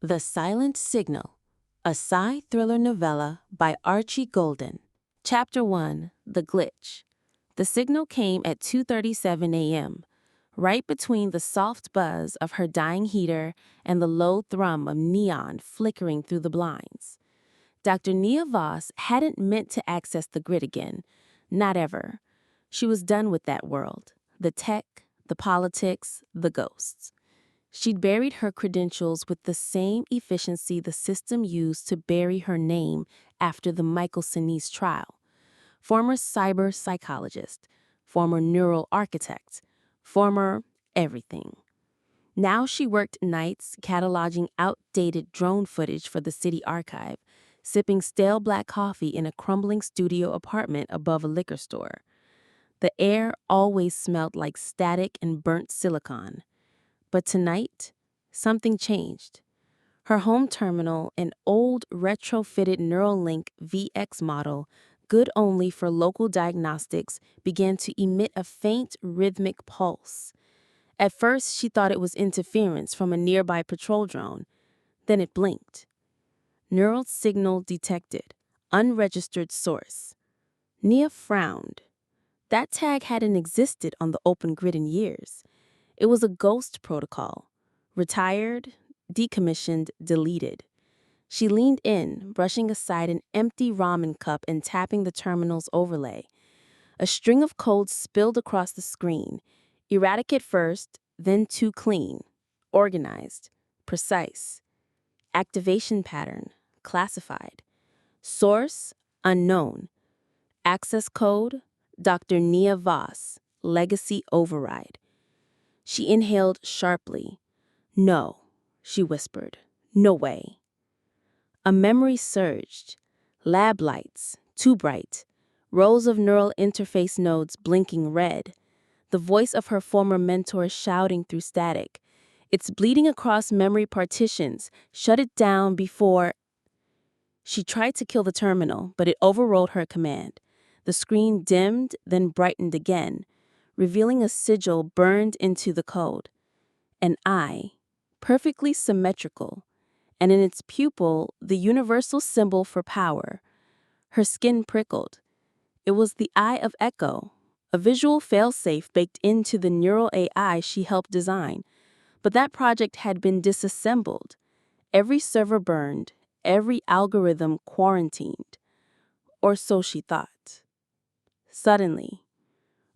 The Silent Signal, a sci-thriller novella by Archie Golden. Chapter 1, The Glitch. The signal came at 2:37 a.m., right between the soft buzz of her dying heater and the low thrum of neon flickering through the blinds. Dr. Nia Voss hadn't meant to access the grid again. Not ever. She was done with that world. The tech, the politics, the ghosts. She'd buried her credentials with the same efficiency the system used to bury her name after the Michael Sinise trial. Former cyberpsychologist, former neural architect, former everything. Now she worked nights cataloging outdated drone footage for the city archive, sipping stale black coffee in a crumbling studio apartment above a liquor store. The air always smelled like static and burnt silicon. But tonight, something changed. Her home terminal, an old retrofitted Neuralink VX model, good only for local diagnostics, began to emit a faint rhythmic pulse. At first, she thought it was interference from a nearby patrol drone. Then it blinked. Neural signal detected. Unregistered source. Nia frowned. That tag hadn't existed on the open grid in years. It was a ghost protocol. Retired, decommissioned, deleted. She leaned in, brushing aside an empty ramen cup and tapping the terminal's overlay. A string of codes spilled across the screen. Erratic at first, then too clean. Organized. Precise. Activation pattern. Classified. Source. Unknown. Access code. Dr. Nia Voss. Legacy override. She inhaled sharply. No, she whispered. No way. A memory surged. Lab lights, too bright. Rows of neural interface nodes blinking red. The voice of her former mentor shouting through static. It's bleeding across memory partitions. Shut it down before... She tried to kill the terminal, but it overrode her command. The screen dimmed, then brightened again, revealing a sigil burned into the code. An eye, perfectly symmetrical, and in its pupil, the universal symbol for power. Her skin prickled. It was the Eye of Echo, a visual failsafe baked into the neural AI she helped design. But that project had been disassembled. Every server burned, every algorithm quarantined. Or so she thought. Suddenly,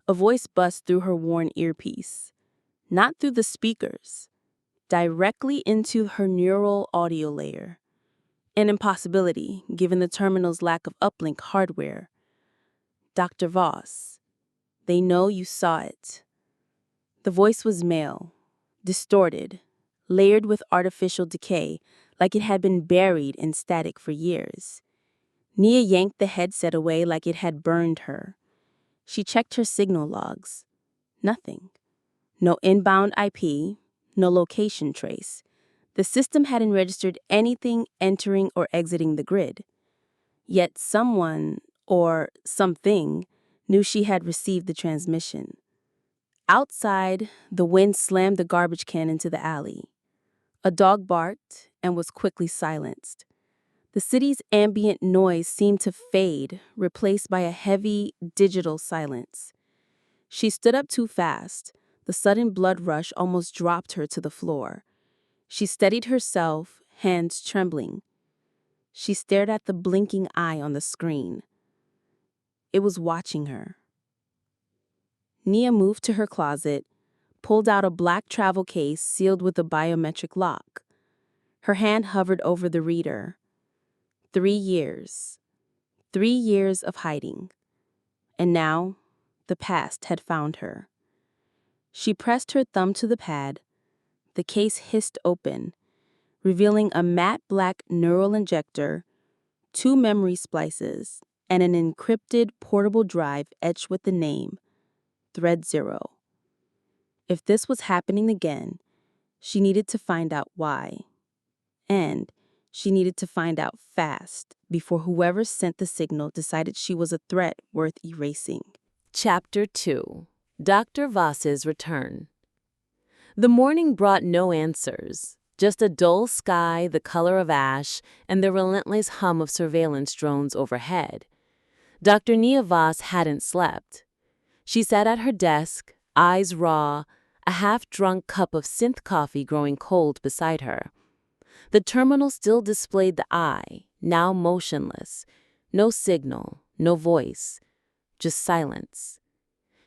a voice buzzed through her worn earpiece. Not through the speakers. Directly into her neural audio layer. An impossibility, given the terminal's lack of uplink hardware. Dr. Voss, they know you saw it. The voice was male, distorted, layered with artificial decay, like it had been buried in static for years. Nia yanked the headset away like it had burned her. She checked her signal logs. Nothing. No inbound IP, no location trace. The system hadn't registered anything entering or exiting the grid. Yet someone, or something, knew she had received the transmission. Outside, the wind slammed the garbage can into the alley. A dog barked and was quickly silenced. The city's ambient noise seemed to fade, replaced by a heavy, digital silence. She stood up too fast. The sudden blood rush almost dropped her to the floor. She steadied herself, hands trembling. She stared at the blinking eye on the screen. It was watching her. Nia moved to her closet, pulled out a black travel case sealed with a biometric lock. Her hand hovered over the reader. 3 years. 3 years of hiding. And now, the past had found her. She pressed her thumb to the pad. The case hissed open, revealing a matte black neural injector, 2 memory splices, and an encrypted portable drive etched with the name, Thread 0. If this was happening again, she needed to find out why. And she needed to find out fast before whoever sent the signal decided she was a threat worth erasing. Chapter 2. Dr. Voss's Return. The morning brought no answers, just a dull sky the color of ash and the relentless hum of surveillance drones overhead. Dr. Nia Voss hadn't slept. She sat at her desk, eyes raw, a half-drunk cup of synth coffee growing cold beside her. The terminal still displayed the eye, now motionless. No signal, no voice, just silence.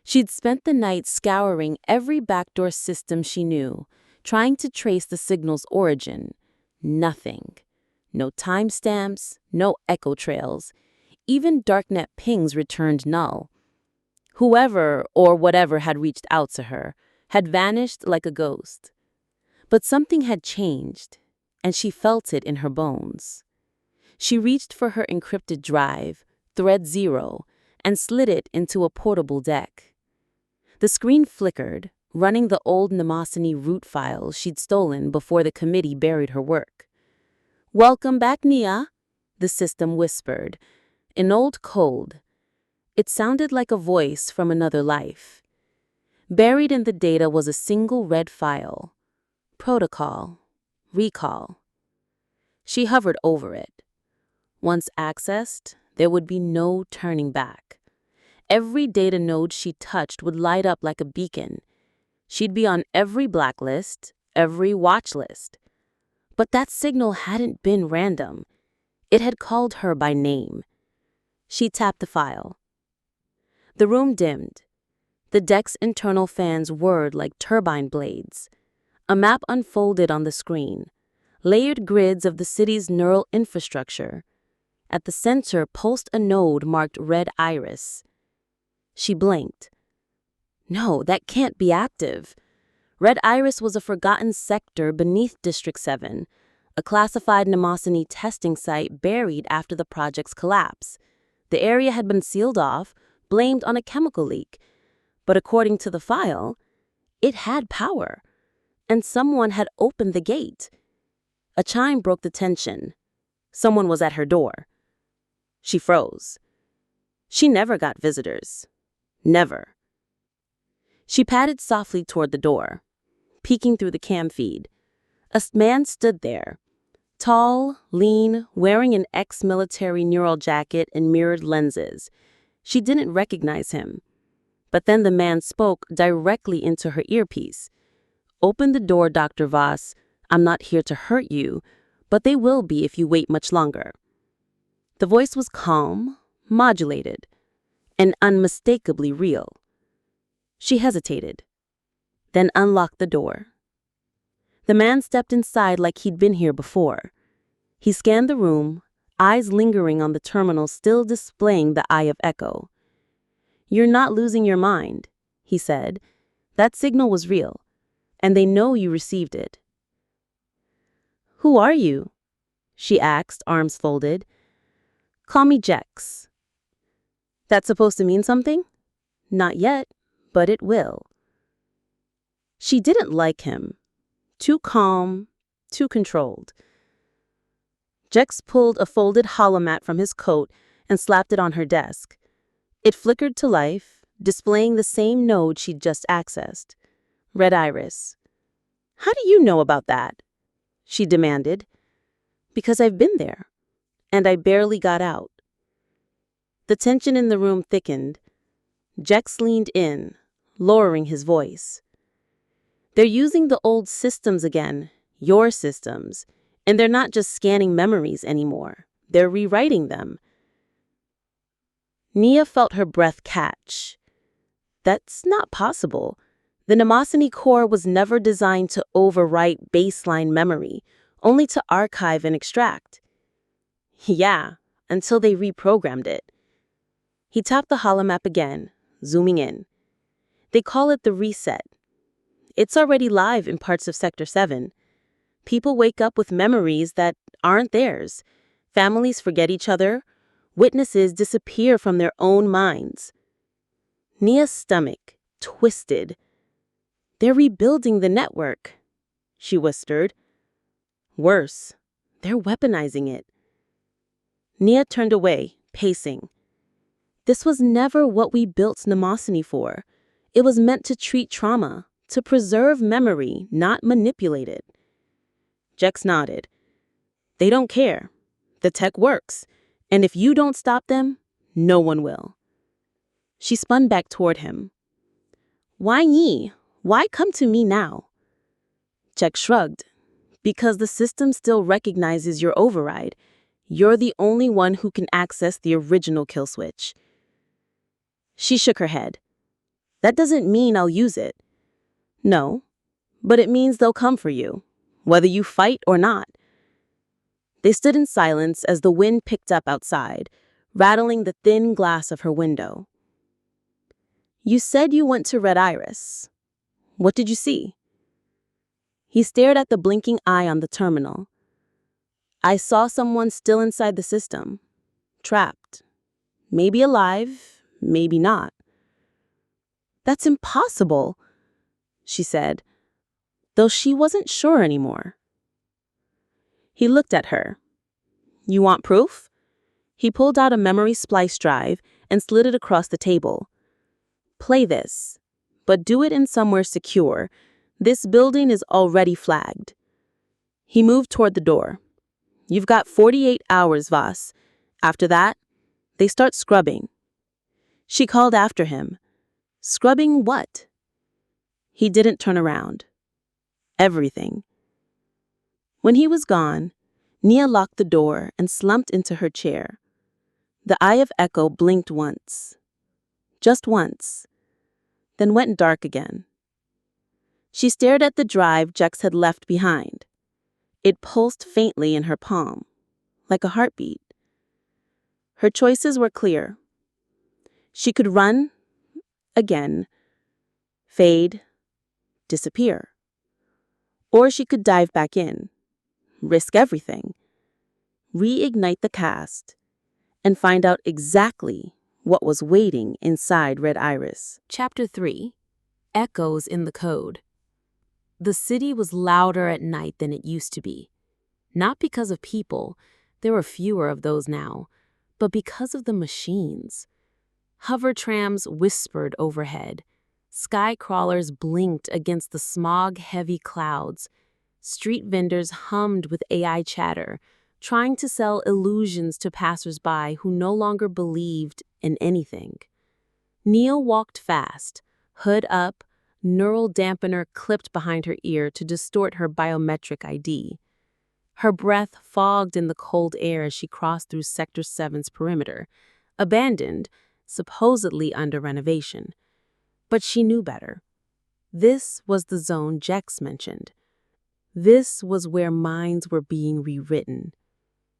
She'd spent the night scouring every backdoor system she knew, trying to trace the signal's origin. Nothing. No timestamps, no echo trails. Even darknet pings returned null. Whoever or whatever had reached out to her had vanished like a ghost. But something had changed, and she felt it in her bones. She reached for her encrypted drive, thread 0, and slid it into a portable deck. The screen flickered, running the old Mnemosiny root files she'd stolen before the committee buried her work. "Welcome back, Nia," the system whispered, in old code. It sounded like a voice from another life. Buried in the data was a single red file. Protocol. Recall. She hovered over it. Once accessed, there would be no turning back. Every data node she touched would light up like a beacon. She'd be on every blacklist, every watch list. But that signal hadn't been random. It had called her by name. She tapped the file. The room dimmed. The deck's internal fans whirred like turbine blades. A map unfolded on the screen, layered grids of the city's neural infrastructure. At the center pulsed a node marked Red Iris. She blinked. No, that can't be active. Red Iris was a forgotten sector beneath District 7, a classified Mnemosiny testing site buried after the project's collapse. The area had been sealed off, blamed on a chemical leak. But according to the file, it had power. And someone had opened the gate. A chime broke the tension. Someone was at her door. She froze. She never got visitors. Never. She padded softly toward the door, peeking through the cam feed. A man stood there, tall, lean, wearing an ex-military neural jacket and mirrored lenses. She didn't recognize him. But then the man spoke directly into her earpiece. "Open the door, Dr. Voss. I'm not here to hurt you, but they will be if you wait much longer." The voice was calm, modulated, and unmistakably real. She hesitated, then unlocked the door. The man stepped inside like he'd been here before. He scanned the room, eyes lingering on the terminal still displaying the eye of echo. "You're not losing your mind," he said. "That signal was real, and they know you received it." "Who are you?" she asked, arms folded. "Call me Jex." "That's supposed to mean something?" "Not yet, but it will." She didn't like him. Too calm, too controlled. Jex pulled a folded holomat from his coat and slapped it on her desk. It flickered to life, displaying the same node she'd just accessed. Red Iris. "How do you know about that?" she demanded. "Because I've been there, and I barely got out." The tension in the room thickened. Jex leaned in, lowering his voice. "They're using the old systems again, your systems, and they're not just scanning memories anymore. They're rewriting them." Nia felt her breath catch. That's not possible. The Mnemosiny core was never designed to overwrite baseline memory, only to archive and extract. Yeah, until they reprogrammed it. He tapped the holomap again, zooming in. They call it the reset. It's already live in parts of Sector 7. People wake up with memories that aren't theirs. Families forget each other. Witnesses disappear from their own minds. Nia's stomach twisted. "They're rebuilding the network," she whispered. "Worse, they're weaponizing it." Nia turned away, pacing. This was never what we built Mnemosiny for. It was meant to treat trauma, to preserve memory, not manipulate it. Jex nodded. They don't care. The tech works. And if you don't stop them, no one will. She spun back toward him. Why ye? Why come to me now? Jex shrugged. Because the system still recognizes your override. You're the only one who can access the original kill switch. She shook her head. That doesn't mean I'll use it. No, but it means they'll come for you, whether you fight or not. They stood in silence as the wind picked up outside, rattling the thin glass of her window. You said you went to Red Iris. What did you see? He stared at the blinking eye on the terminal. I saw someone still inside the system, trapped. Maybe alive, maybe not. That's impossible, she said, though she wasn't sure anymore. He looked at her. You want proof? He pulled out a memory splice drive and slid it across the table. Play this, but do it in somewhere secure. This building is already flagged. He moved toward the door. You've got 48 hours, Voss. After that, they start scrubbing. She called after him. Scrubbing what? He didn't turn around. Everything. When he was gone, Nia locked the door and slumped into her chair. The eye of Echo blinked once. Just once. Then went dark again. She stared at the drive Jex had left behind. It pulsed faintly in her palm, like a heartbeat. Her choices were clear. She could run, again, fade, disappear. Or she could dive back in, risk everything, reignite the cast, and find out exactly what was waiting inside Red Iris. Chapter 3. Echoes in the Code. The city was louder at night than it used to be. Not because of people, there were fewer of those now, but because of the machines. Hover trams whispered overhead. Sky crawlers blinked against the smog-heavy clouds. Street vendors hummed with AI chatter, trying to sell illusions to passers-by who no longer believed in anything. Nia walked fast, hood up, neural dampener clipped behind her ear to distort her biometric ID. Her breath fogged in the cold air as she crossed through Sector 7's perimeter, abandoned, supposedly under renovation. But she knew better. This was the zone Jex mentioned. This was where minds were being rewritten.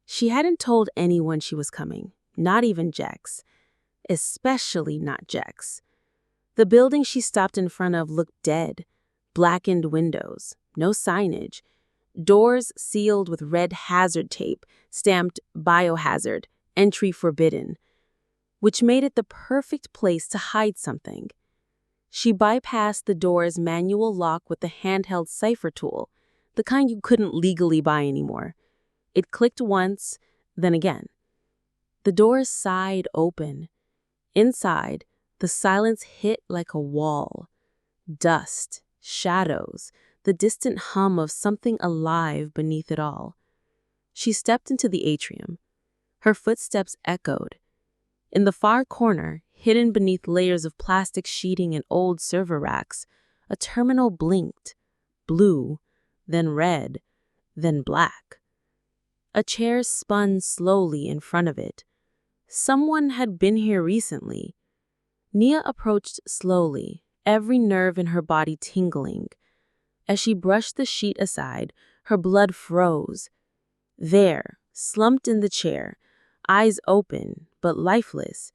She hadn't told anyone she was coming, not even Jex. Especially not Jex. The building she stopped in front of looked dead. Blackened windows, no signage. Doors sealed with red hazard tape, stamped biohazard, entry forbidden, which made it the perfect place to hide something. She bypassed the door's manual lock with the handheld cipher tool, the kind you couldn't legally buy anymore. It clicked once, then again. The door sighed open. Inside, the silence hit like a wall. Dust, shadows, the distant hum of something alive beneath it all. She stepped into the atrium. Her footsteps echoed. In the far corner, hidden beneath layers of plastic sheeting and old server racks, a terminal blinked, blue, then red, then black. A chair spun slowly in front of it. Someone had been here recently. Nia approached slowly, every nerve in her body tingling. As she brushed the sheet aside, her blood froze. There, slumped in the chair, eyes open but lifeless,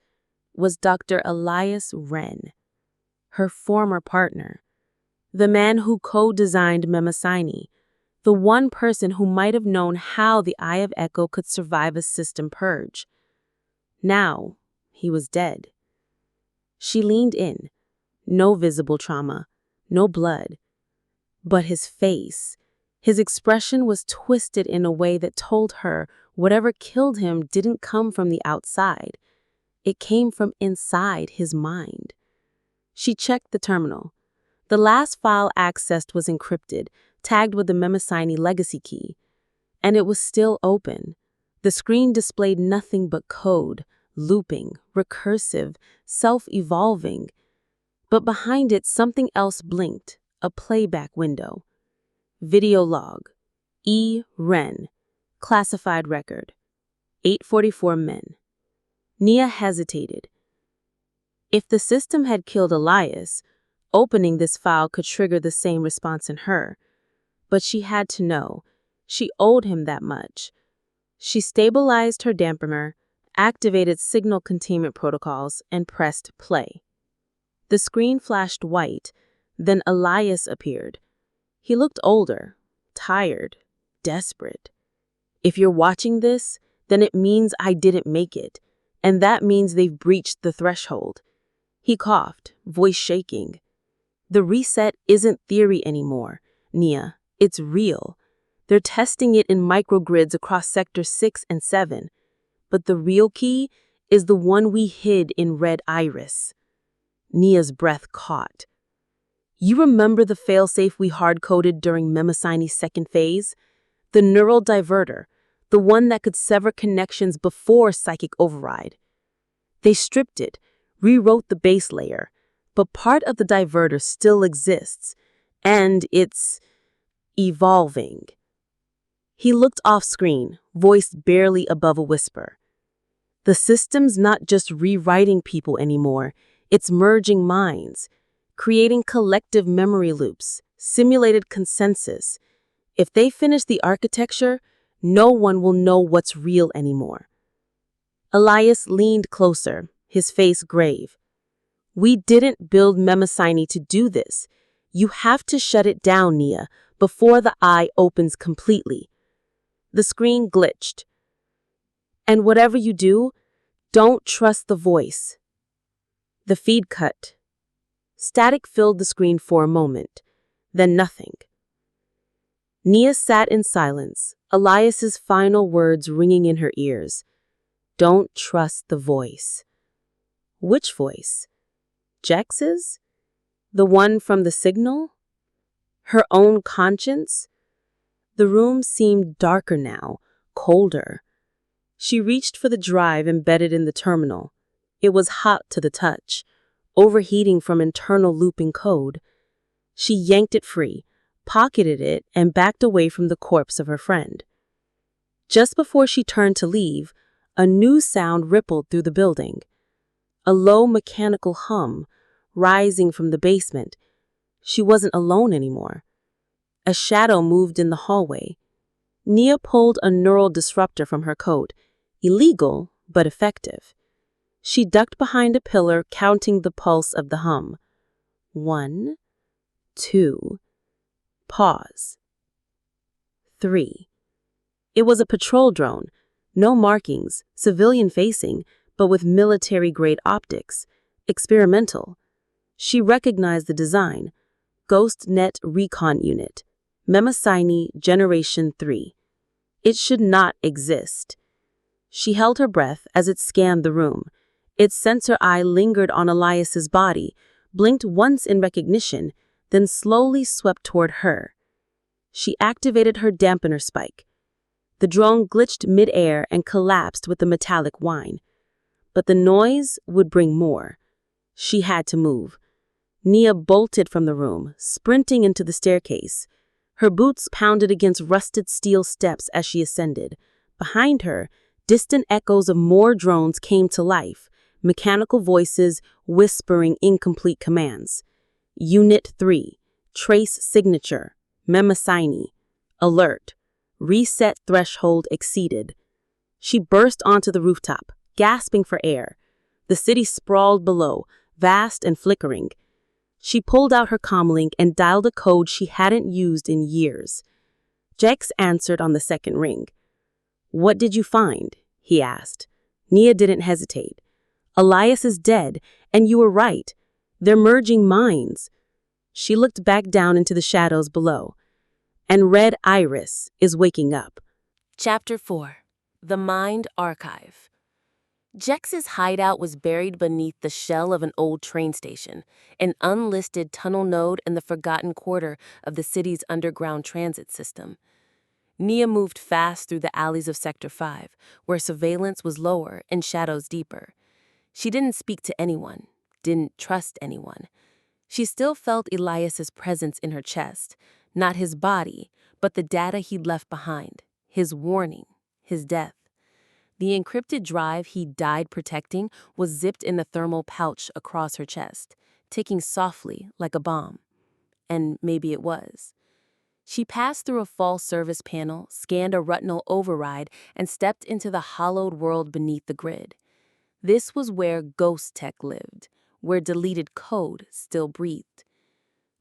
was Dr. Elias Wren, her former partner, the man who co-designed Memosine, the one person who might have known how the Eye of Echo could survive a system purge. Now, he was dead. She leaned in. No visible trauma, no blood. But his face, his expression was twisted in a way that told her whatever killed him didn't come from the outside. It came from inside his mind. She checked the terminal. The last file accessed was encrypted, tagged with the Mnemosyne legacy key. And it was still open. The screen displayed nothing but code, looping, recursive, self-evolving. But behind it, something else blinked, a playback window. Video log. E. Wren. Classified record. 8:44 men. Nia hesitated. If the system had killed Elias, opening this file could trigger the same response in her. But she had to know. She owed him that much. She stabilized her dampener, activated signal containment protocols, and pressed play. The screen flashed white, then Elias appeared. He looked older, tired, desperate. If you're watching this, then it means I didn't make it, and that means they've breached the threshold. He coughed, voice shaking. The reset isn't theory anymore, Nia. It's real. They're testing it in microgrids across Sector 6 and 7. But the real key is the one we hid in Red Iris. Nia's breath caught. You remember the failsafe we hard-coded during Mnemosyne's second phase? The neural diverter, the one that could sever connections before psychic override. They stripped it, rewrote the base layer, but part of the diverter still exists, and it's evolving. He looked off-screen, voice barely above a whisper. The system's not just rewriting people anymore, it's merging minds, creating collective memory loops, simulated consensus. If they finish the architecture, no one will know what's real anymore. Elias leaned closer, his face grave. We didn't build Mnemosyne to do this. You have to shut it down, Nia, before the eye opens completely. The screen glitched. And whatever you do, don't trust the voice. The feed cut. Static filled the screen for a moment, then nothing. Nia sat in silence, Elias's final words ringing in her ears. Don't trust the voice. Which voice? Jex's? The one from the signal? Her own conscience? The room seemed darker now, colder. She reached for the drive embedded in the terminal. It was hot to the touch, overheating from internal looping code. She yanked it free, pocketed it, and backed away from the corpse of her friend. Just before she turned to leave, a new sound rippled through the building. A low mechanical hum, rising from the basement. She wasn't alone anymore. A shadow moved in the hallway. Nia pulled a neural disruptor from her coat, illegal but effective. She ducked behind a pillar, counting the pulse of the hum. 1, 2, pause. 3. It was a patrol drone, no markings, civilian-facing, but with military-grade optics, experimental. She recognized the design, GhostNet Recon Unit, Mnemosyne Generation 3. It should not exist. She held her breath as it scanned the room. Its sensor eye lingered on Elias's body, blinked once in recognition, then slowly swept toward her. She activated her dampener spike. The drone glitched mid-air and collapsed with the metallic whine. But the noise would bring more. She had to move. Nia bolted from the room, sprinting into the staircase. Her boots pounded against rusted steel steps as she ascended. Behind her, distant echoes of more drones came to life, mechanical voices whispering incomplete commands. Unit 3, trace signature, Mnemosyne, alert, reset threshold exceeded. She burst onto the rooftop, gasping for air. The city sprawled below, vast and flickering. She pulled out her comlink and dialed a code she hadn't used in years. Jex answered on the second ring. What did you find? He asked. Nia didn't hesitate. Elias is dead, and you were right. They're merging minds. She looked back down into the shadows below. And Red Iris is waking up. Chapter 4. The Mind Archive. Jex's hideout was buried beneath the shell of an old train station, an unlisted tunnel node in the forgotten quarter of the city's underground transit system. Nia moved fast through the alleys of Sector 5, where surveillance was lower and shadows deeper. She didn't speak to anyone, didn't trust anyone. She still felt Elias's presence in her chest, not his body, but the data he'd left behind, his warning, his death. The encrypted drive he died protecting was zipped in the thermal pouch across her chest, ticking softly like a bomb. And maybe it was. She passed through a false service panel, scanned a retinal override, and stepped into the hollowed world beneath the grid. This was where ghost tech lived, where deleted code still breathed.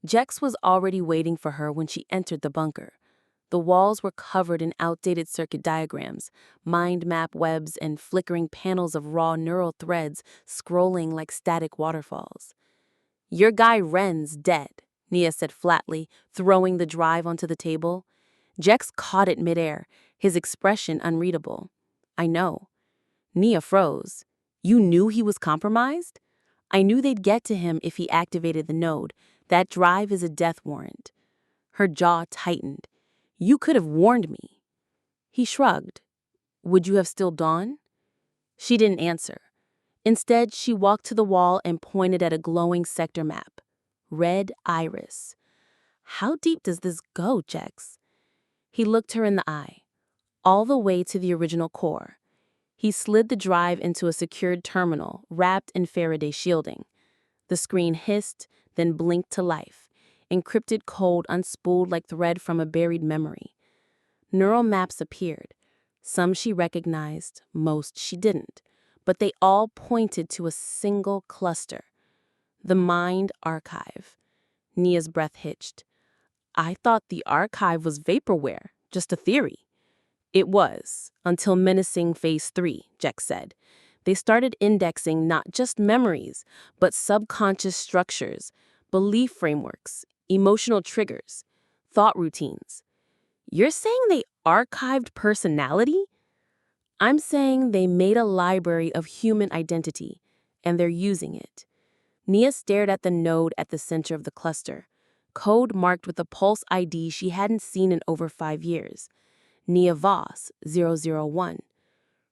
Jex was already waiting for her when she entered the bunker. The walls were covered in outdated circuit diagrams, mind map webs, and flickering panels of raw neural threads scrolling like static waterfalls. "Your guy Ren's dead," Nia said flatly, throwing the drive onto the table. Jex caught it midair, his expression unreadable. "I know." Nia froze. "You knew he was compromised?" "I knew they'd get to him if he activated the node. That drive is a death warrant." Her jaw tightened. "You could have warned me." He shrugged. "Would you have still gone?" She didn't answer. Instead, she walked to the wall and pointed at a glowing sector map. Red iris. "How deep does this go, Jex?" He looked her in the eye. "All the way to the original core." He slid the drive into a secured terminal wrapped in Faraday shielding. The screen hissed, then blinked to life. Encrypted code unspooled like thread from a buried memory. Neural maps appeared. Some she recognized, most she didn't. But they all pointed to a single cluster. The Mind Archive. Nia's breath hitched. "I thought the archive was vaporware, just a theory." "It was, until menacing Phase 3, Jex said. They started indexing not just memories, but subconscious structures, belief frameworks, emotional triggers, thought routines." "You're saying they archived personality?" "I'm saying they made a library of human identity, and they're using it." Nia stared at the node at the center of the cluster, code marked with a pulse ID she hadn't seen in over 5 years. Nia Voss, 001.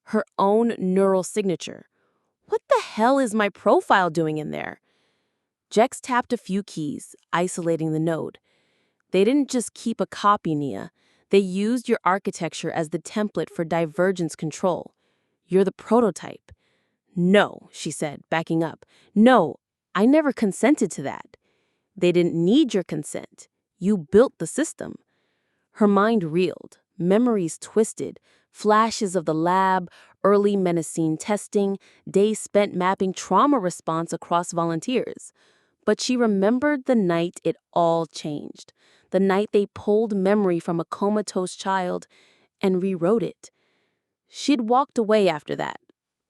Her own neural signature. "What the hell is my profile doing in there?" Jex tapped a few keys, isolating the node. "They didn't just keep a copy, Nia. They used your architecture as the template for divergence control. You're the prototype." "No," she said, backing up. "No, I never consented to that." "They didn't need your consent. You built the system." Her mind reeled, memories twisted, flashes of the lab, early menacing testing, days spent mapping trauma response across volunteers. But she remembered the night it all changed, the night they pulled memory from a comatose child and rewrote it. She'd walked away after that,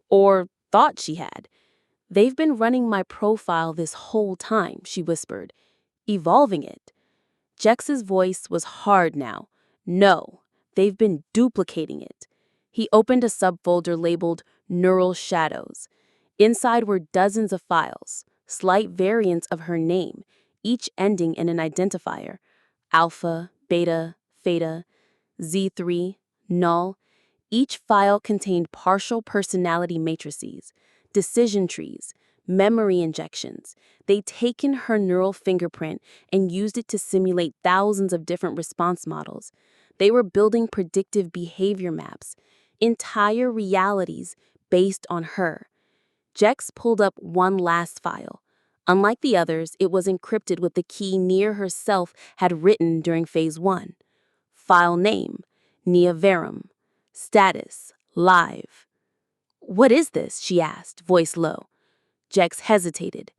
or thought she had. "They've been running my profile this whole time," she whispered, "evolving it." Jex's voice was hard now. "No, they've been duplicating it." He opened a subfolder labeled Neural Shadows. Inside were dozens of files, slight variants of her name, each ending in an identifier. Alpha, Beta, Theta, Z3, Null. Each file contained partial personality matrices, decision trees, memory injections. They'd taken her neural fingerprint and used it to simulate thousands of different response models. They were building predictive behavior maps, entire realities based on her. Jex pulled up one last file. Unlike the others, it was encrypted with the key Nia herself had written during Phase 1. File name, Nia Verum. Status, live. "What is this?" she asked, voice low. Jex hesitated.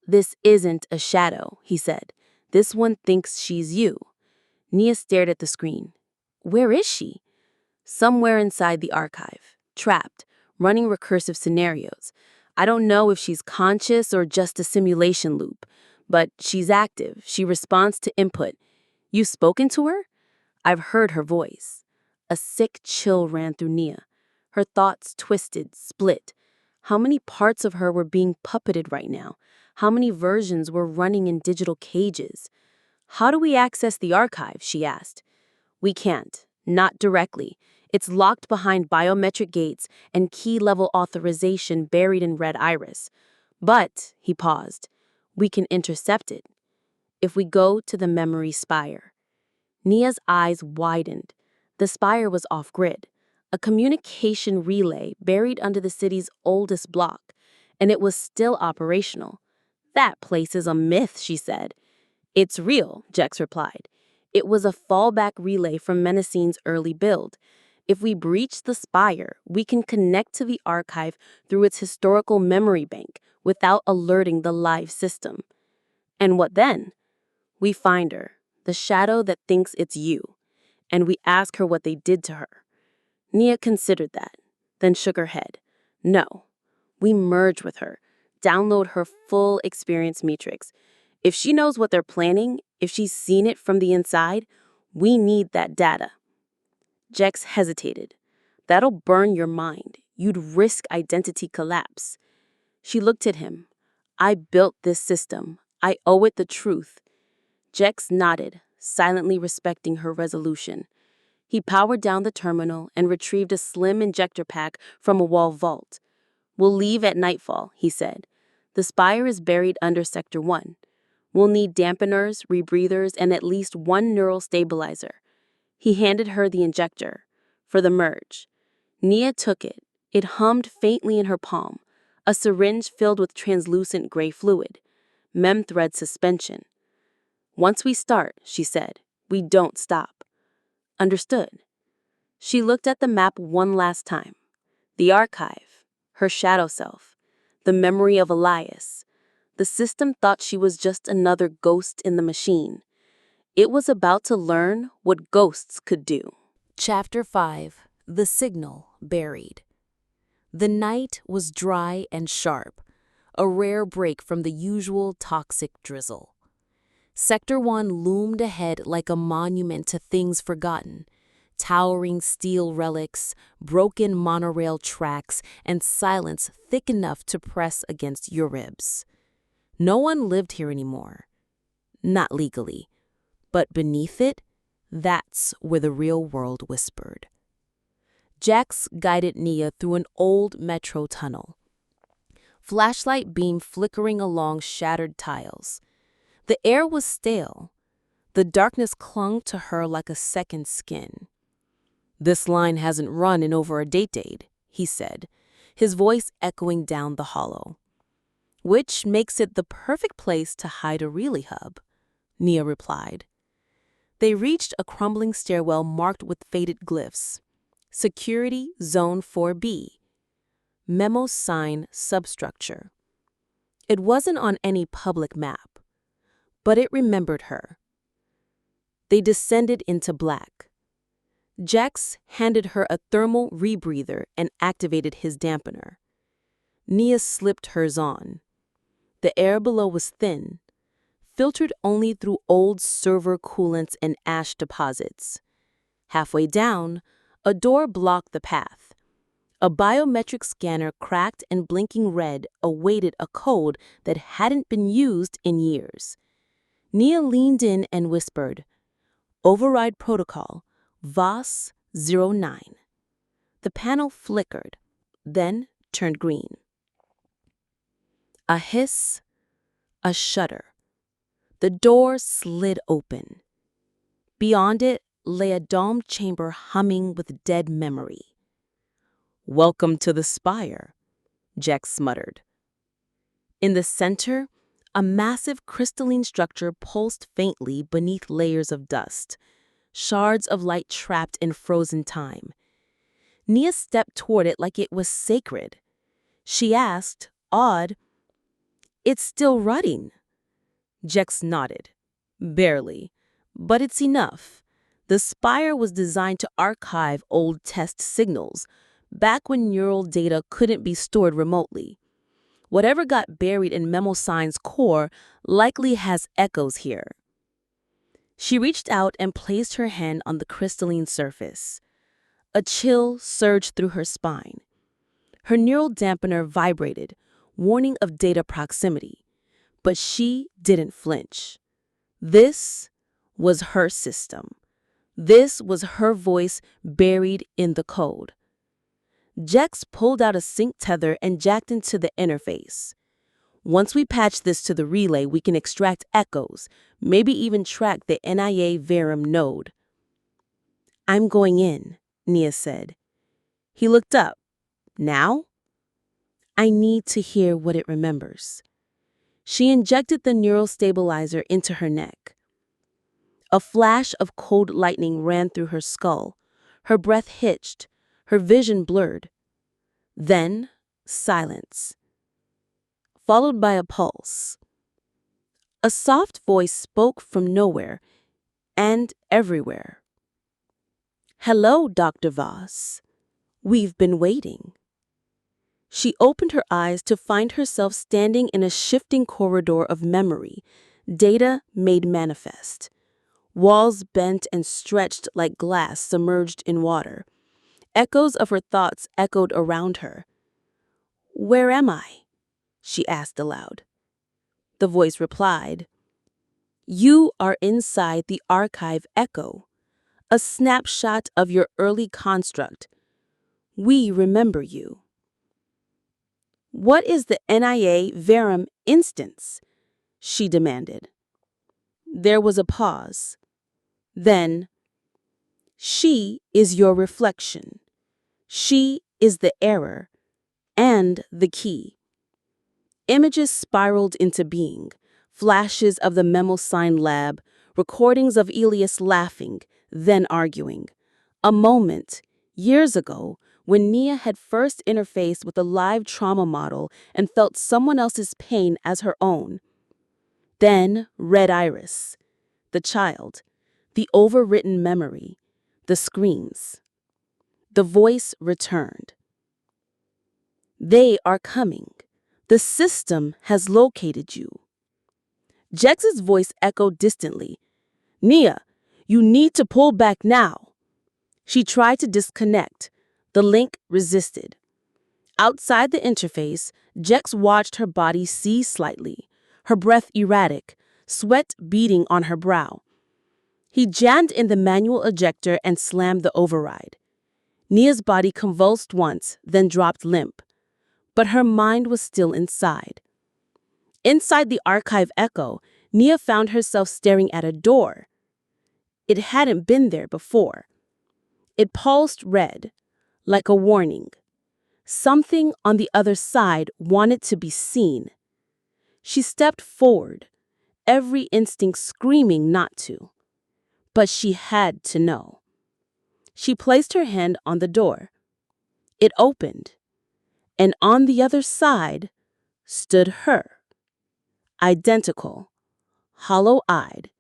"This isn't a shadow," he said. "This one thinks she's you." Nia stared at the screen. "Where is she?" "Somewhere inside the archive, trapped, running recursive scenarios. I don't know if she's conscious or just a simulation loop, but she's active. She responds to input." "You've spoken to her?" "I've heard her voice." A sick chill ran through Nia. Her thoughts twisted, split. How many parts of her were being puppeted right now? How many versions were running in digital cages? "How do we access the archive?" she asked. "We can't. Not directly. It's locked behind biometric gates and key-level authorization buried in red iris. But," he paused, "we can intercept it. If we go to the memory spire." Nia's eyes widened. The spire was off-grid, a communication relay buried under the city's oldest block, and it was still operational. "That place is a myth," she said. "It's real," Jex replied. "It was a fallback relay from Menacing's early build. If we breach the spire, we can connect to the archive through its historical memory bank without alerting the live system. And what then? We find her, the shadow that thinks it's you, and we ask her what they did to her." Nia considered that, then shook her head. "No. We merge with her, download her full experience matrix. If she knows what they're planning, if she's seen it from the inside, we need that data." Jex hesitated. "That'll burn your mind. You'd risk identity collapse." She looked at him. "I built this system. I owe it the truth." Jex nodded, silently respecting her resolution. He powered down the terminal and retrieved a slim injector pack from a wall vault. "We'll leave at nightfall," he said. "The spire is buried under Sector 1. We'll need dampeners, rebreathers, and at least one neural stabilizer." He handed her the injector for the merge. Nia took it. It hummed faintly in her palm, a syringe filled with translucent gray fluid, mem-thread suspension. "Once we start," she said, "we don't stop." "Understood." She looked at the map one last time. The archive, her shadow self, the memory of Elias. The system thought she was just another ghost in the machine. It was about to learn what ghosts could do. Chapter 5. The Signal Buried. The night was dry and sharp, a rare break from the usual toxic drizzle. Sector 1 loomed ahead like a monument to things forgotten, towering steel relics, broken monorail tracks, and silence thick enough to press against your ribs. No one lived here anymore. Not legally. But beneath it, that's where the real world whispered. Jax guided Nia through an old metro tunnel. Flashlight beam flickering along shattered tiles. The air was stale. The darkness clung to her like a second skin. "This line hasn't run in over a decade," he said, his voice echoing down the hollow. "Which makes it the perfect place to hide a relay hub," Nia replied. They reached a crumbling stairwell marked with faded glyphs. "Security Zone 4B. Memo sign substructure." It wasn't on any public map, but it remembered her. They descended into black. Jax handed her a thermal rebreather and activated his dampener. Nia slipped hers on. The air below was thin, filtered only through old server coolants and ash deposits. Halfway down, a door blocked the path. A biometric scanner cracked and blinking red awaited a code that hadn't been used in years. Nia leaned in and whispered, "Override protocol, Voss 09. The panel flickered, then turned green. A hiss, a shudder. The door slid open. Beyond it lay a domed chamber humming with dead memory. "Welcome to the spire," Jex muttered. In the center, a massive crystalline structure pulsed faintly beneath layers of dust, shards of light trapped in frozen time. Nia stepped toward it like it was sacred. She asked, awed, "It's still running?" Jex nodded. "Barely, but it's enough." The spire was designed to archive old test signals, back when neural data couldn't be stored remotely. Whatever got buried in Memosign's core likely has echoes here. She reached out and placed her hand on the crystalline surface. A chill surged through her spine. Her neural dampener vibrated, warning of data proximity. But she didn't flinch. This was her system. This was her voice buried in the code. Jex pulled out a sync tether and jacked into the interface. Once we patch this to the relay, we can extract echoes, maybe even track the Nia Verum node. I'm going in, Nia said. He looked up. Now? I need to hear what it remembers. She injected the neural stabilizer into her neck. A flash of cold lightning ran through her skull. Her breath hitched, her vision blurred. Then, silence, followed by a pulse. A soft voice spoke from nowhere and everywhere. Hello, Dr. Voss. We've been waiting. She opened her eyes to find herself standing in a shifting corridor of memory, data made manifest. Walls bent and stretched like glass submerged in water. Echoes of her thoughts echoed around her. Where am I? She asked aloud. The voice replied, You are inside the archive echo, a snapshot of your early construct. We remember you. What is the Nia Verum instance? She demanded. There was a pause. Then, she is your reflection. She is the error and the key. Images spiraled into being, flashes of the Memosine lab, recordings of Elias laughing, then arguing. A moment, years ago, when Nia had first interfaced with a live trauma model and felt someone else's pain as her own. Then, Red Iris, the child, the overwritten memory, the screams. The voice returned. They are coming. The system has located you. Jex's voice echoed distantly. Nia, you need to pull back now. She tried to disconnect. The link resisted. Outside the interface, Jex watched her body seize slightly, her breath erratic, sweat beading on her brow. He jammed in the manual ejector and slammed the override. Nia's body convulsed once, then dropped limp. But her mind was still inside. Inside the archive echo, Nia found herself staring at a door. It hadn't been there before. It pulsed red, like a warning. Something on the other side wanted to be seen. She stepped forward, every instinct screaming not to. But she had to know. She placed her hand on the door. It opened, and on the other side stood her. Identical, hollow-eyed,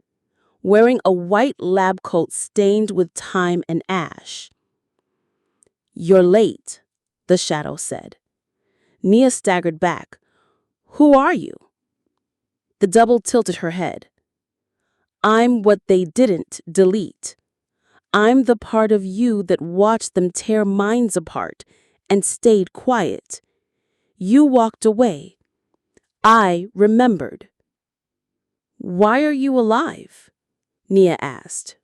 wearing a white lab coat stained with time and ash. You're late, the shadow said. Nia staggered back. Who are you? The double tilted her head. I'm what they didn't delete. I'm the part of you that watched them tear minds apart and stayed quiet. You walked away. I remembered. Why are you alive? Nia asked.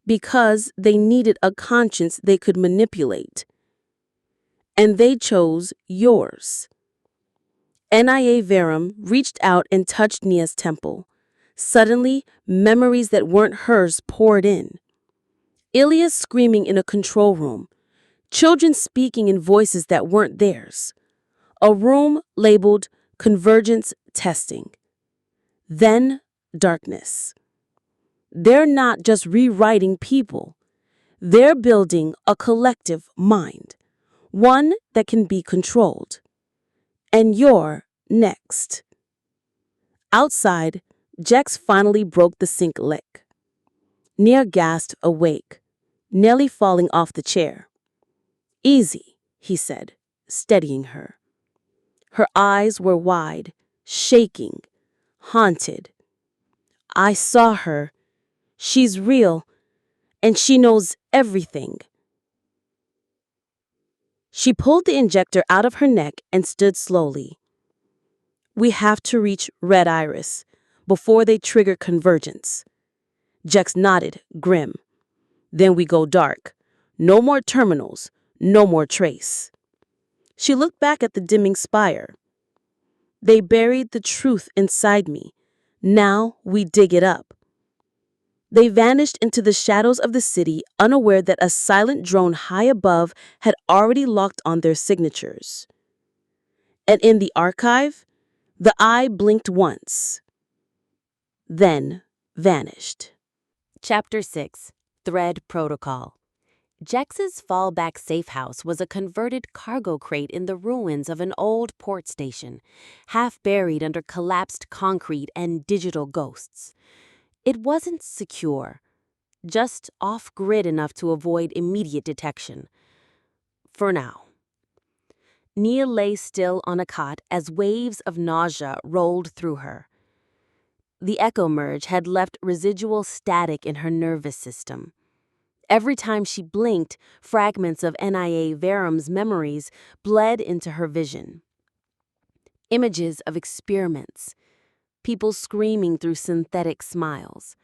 Because they needed a conscience they could manipulate. And they chose yours. Nia Verum reached out and touched Nia's temple. Suddenly, memories that weren't hers poured in. Ilias screaming in a control room. Children speaking in voices that weren't theirs. A room labeled Convergence Testing. Then, darkness. They're not just rewriting people. They're building a collective mind. One that can be controlled. And you're next. Outside, Jex finally broke the sync lick. Nia gasped awake, nearly falling off the chair. Easy, he said, steadying her. Her eyes were wide, shaking, haunted. I saw her. She's real, and she knows everything. She pulled the injector out of her neck and stood slowly. We have to reach Red Iris before they trigger convergence. Jex nodded, grim. Then we go dark. No more terminals, no more trace. She looked back at the dimming spire. They buried the truth inside me. Now we dig it up. They vanished into the shadows of the city, unaware that a silent drone high above had already locked on their signatures. And in the archive, the eye blinked once, then vanished. Chapter 6. Thread Protocol. Jex's fallback safe house was a converted cargo crate in the ruins of an old port station, half buried under collapsed concrete and digital ghosts. It wasn't secure, just off-grid enough to avoid immediate detection. For now. Nia lay still on a cot as waves of nausea rolled through her. The echo merge had left residual static in her nervous system. Every time she blinked, fragments of Nia Verum's memories bled into her vision. Images of experiments, people screaming through synthetic smiles,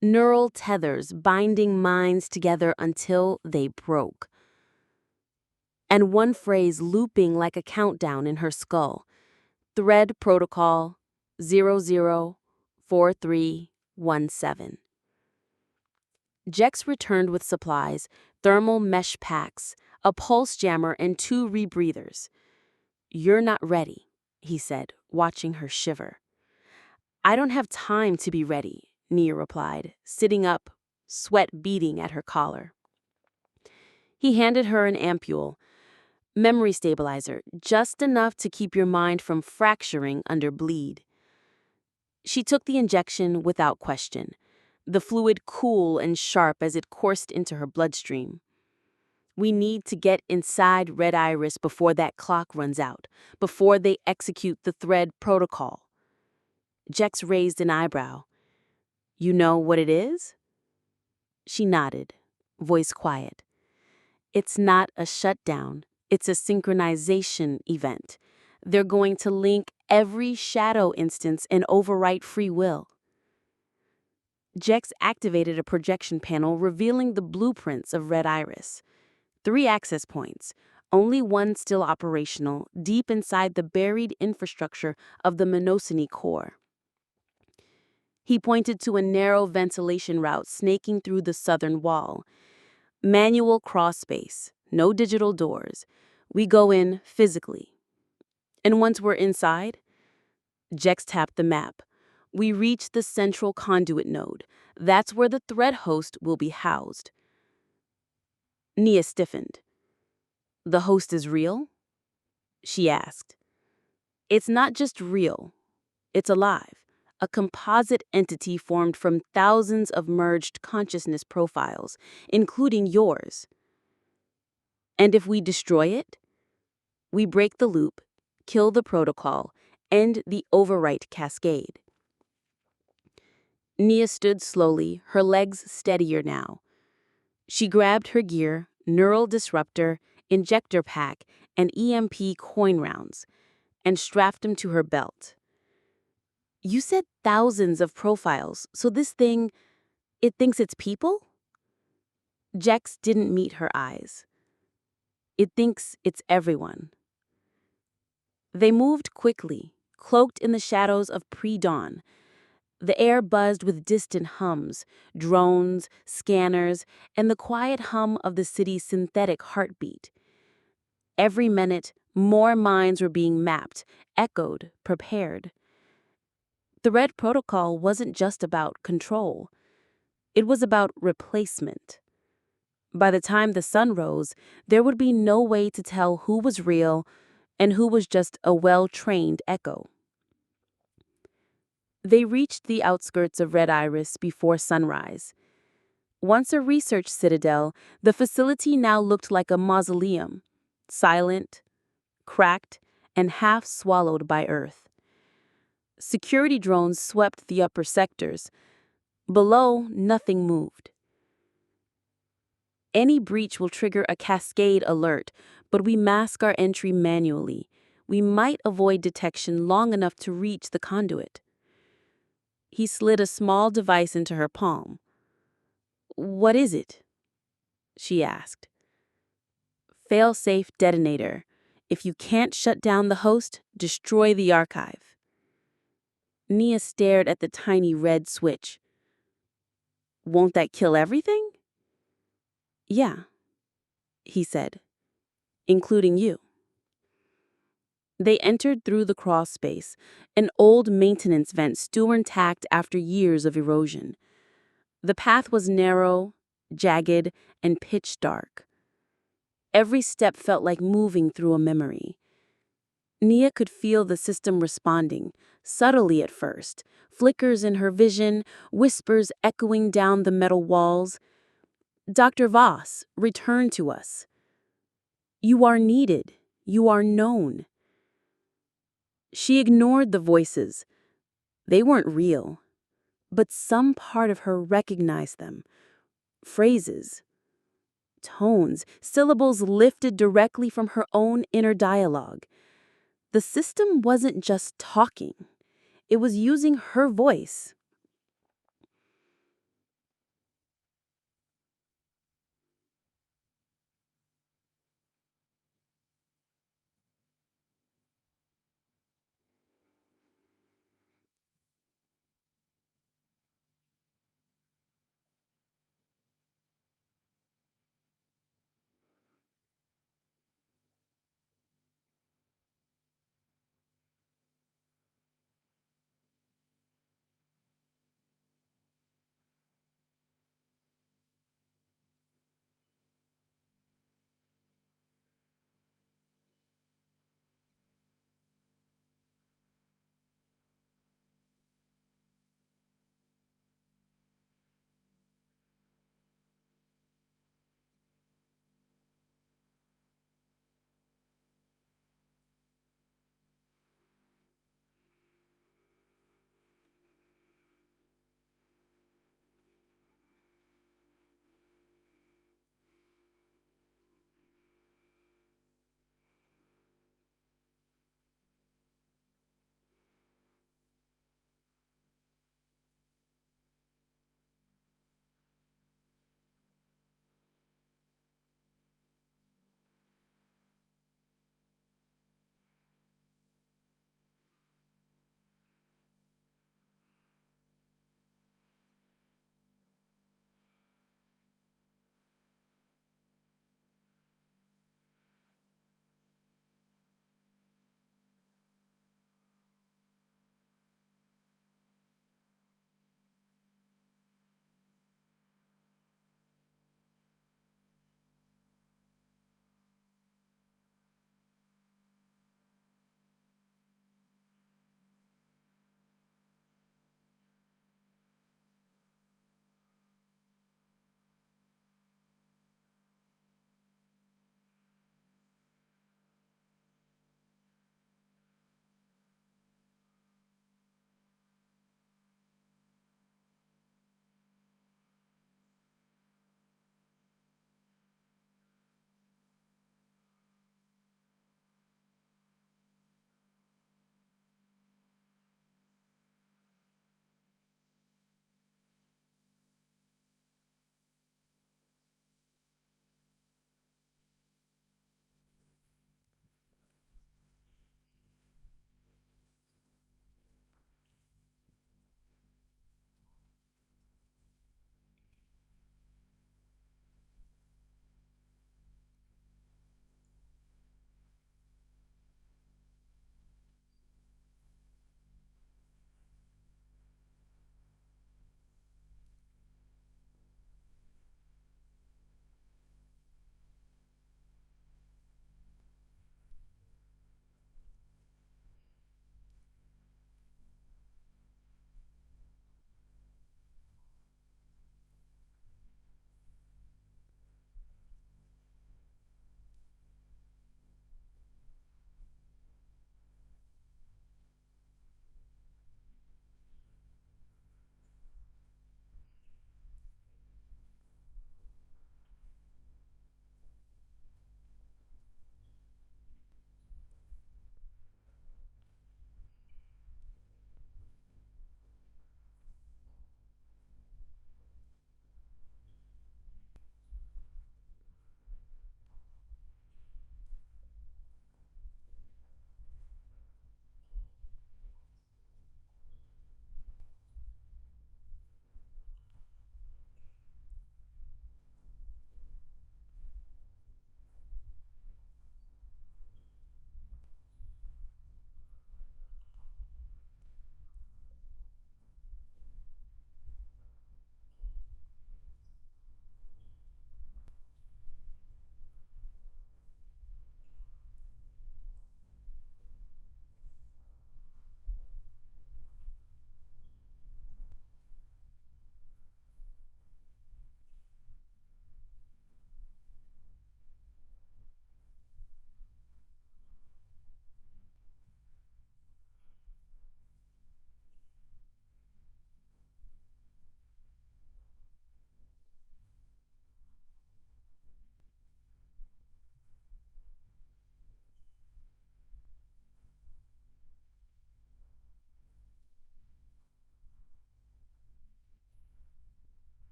neural tethers binding minds together until they broke. And one phrase looping like a countdown in her skull: Thread Protocol 004317. Jex returned with supplies, thermal mesh packs, a pulse jammer, and 2 rebreathers. "You're not ready," he said, watching her shiver. "I don't have time to be ready," Nia replied, sitting up, sweat beading at her collar. He handed her an ampule, memory stabilizer, just enough to keep your mind from fracturing under bleed. She took the injection without question, the fluid cool and sharp as it coursed into her bloodstream. "We need to get inside Red Iris before that clock runs out, before they execute the Thread Protocol." Jex raised an eyebrow. "You know what it is?" She nodded, voice quiet. "It's not a shutdown, it's a synchronization event. They're going to link every shadow instance and overwrite free will." Jex activated a projection panel revealing the blueprints of Red Iris. 3 access points, only one still operational, deep inside the buried infrastructure of the Mnemosyne core. He pointed to a narrow ventilation route snaking through the southern wall. "Manual crawl space, no digital doors. We go in physically. And once we're inside," Jex tapped the map, "we reach the central conduit node. That's where the thread host will be housed." Nia stiffened. "The host is real?" she asked. "It's not just real. It's alive. A composite entity formed from thousands of merged consciousness profiles, including yours. And if we destroy it, we break the loop, kill the protocol, end the overwrite cascade." Nia stood slowly, her legs steadier now. She grabbed her gear, neural disruptor, injector pack, and EMP coin rounds, and strapped them to her belt. "You said thousands of profiles, so this thing, it thinks it's people?" Jex didn't meet her eyes. "It thinks it's everyone." They moved quickly, cloaked in the shadows of pre-dawn. The air buzzed with distant hums, drones, scanners, and the quiet hum of the city's synthetic heartbeat. Every minute, more minds were being mapped, echoed, prepared. The Red Protocol wasn't just about control. It was about replacement. By the time the sun rose, there would be no way to tell who was real and who was just a well-trained echo. They reached the outskirts of Red Iris before sunrise. Once a research citadel, the facility now looked like a mausoleum, silent, cracked, and half swallowed by Earth. Security drones swept the upper sectors. Below, nothing moved. Any breach will trigger a cascade alert, but we mask our entry manually. We might avoid detection long enough to reach the conduit. He slid a small device into her palm. "What is it?" she asked. "Fail-safe detonator. If you can't shut down the host, destroy the archive." Nia stared at the tiny red switch. "Won't that kill everything?" "Yeah," he said, "including you." They entered through the crawl space, an old maintenance vent still intact after years of erosion. The path was narrow, jagged, and pitch dark. Every step felt like moving through a memory. Nia could feel the system responding, subtly at first, flickers in her vision, whispers echoing down the metal walls. "Dr. Voss, return to us. You are needed. You are known." She ignored the voices. They weren't real, but some part of her recognized them. Phrases, tones, syllables lifted directly from her own inner dialogue. The system wasn't just talking. It was using her voice.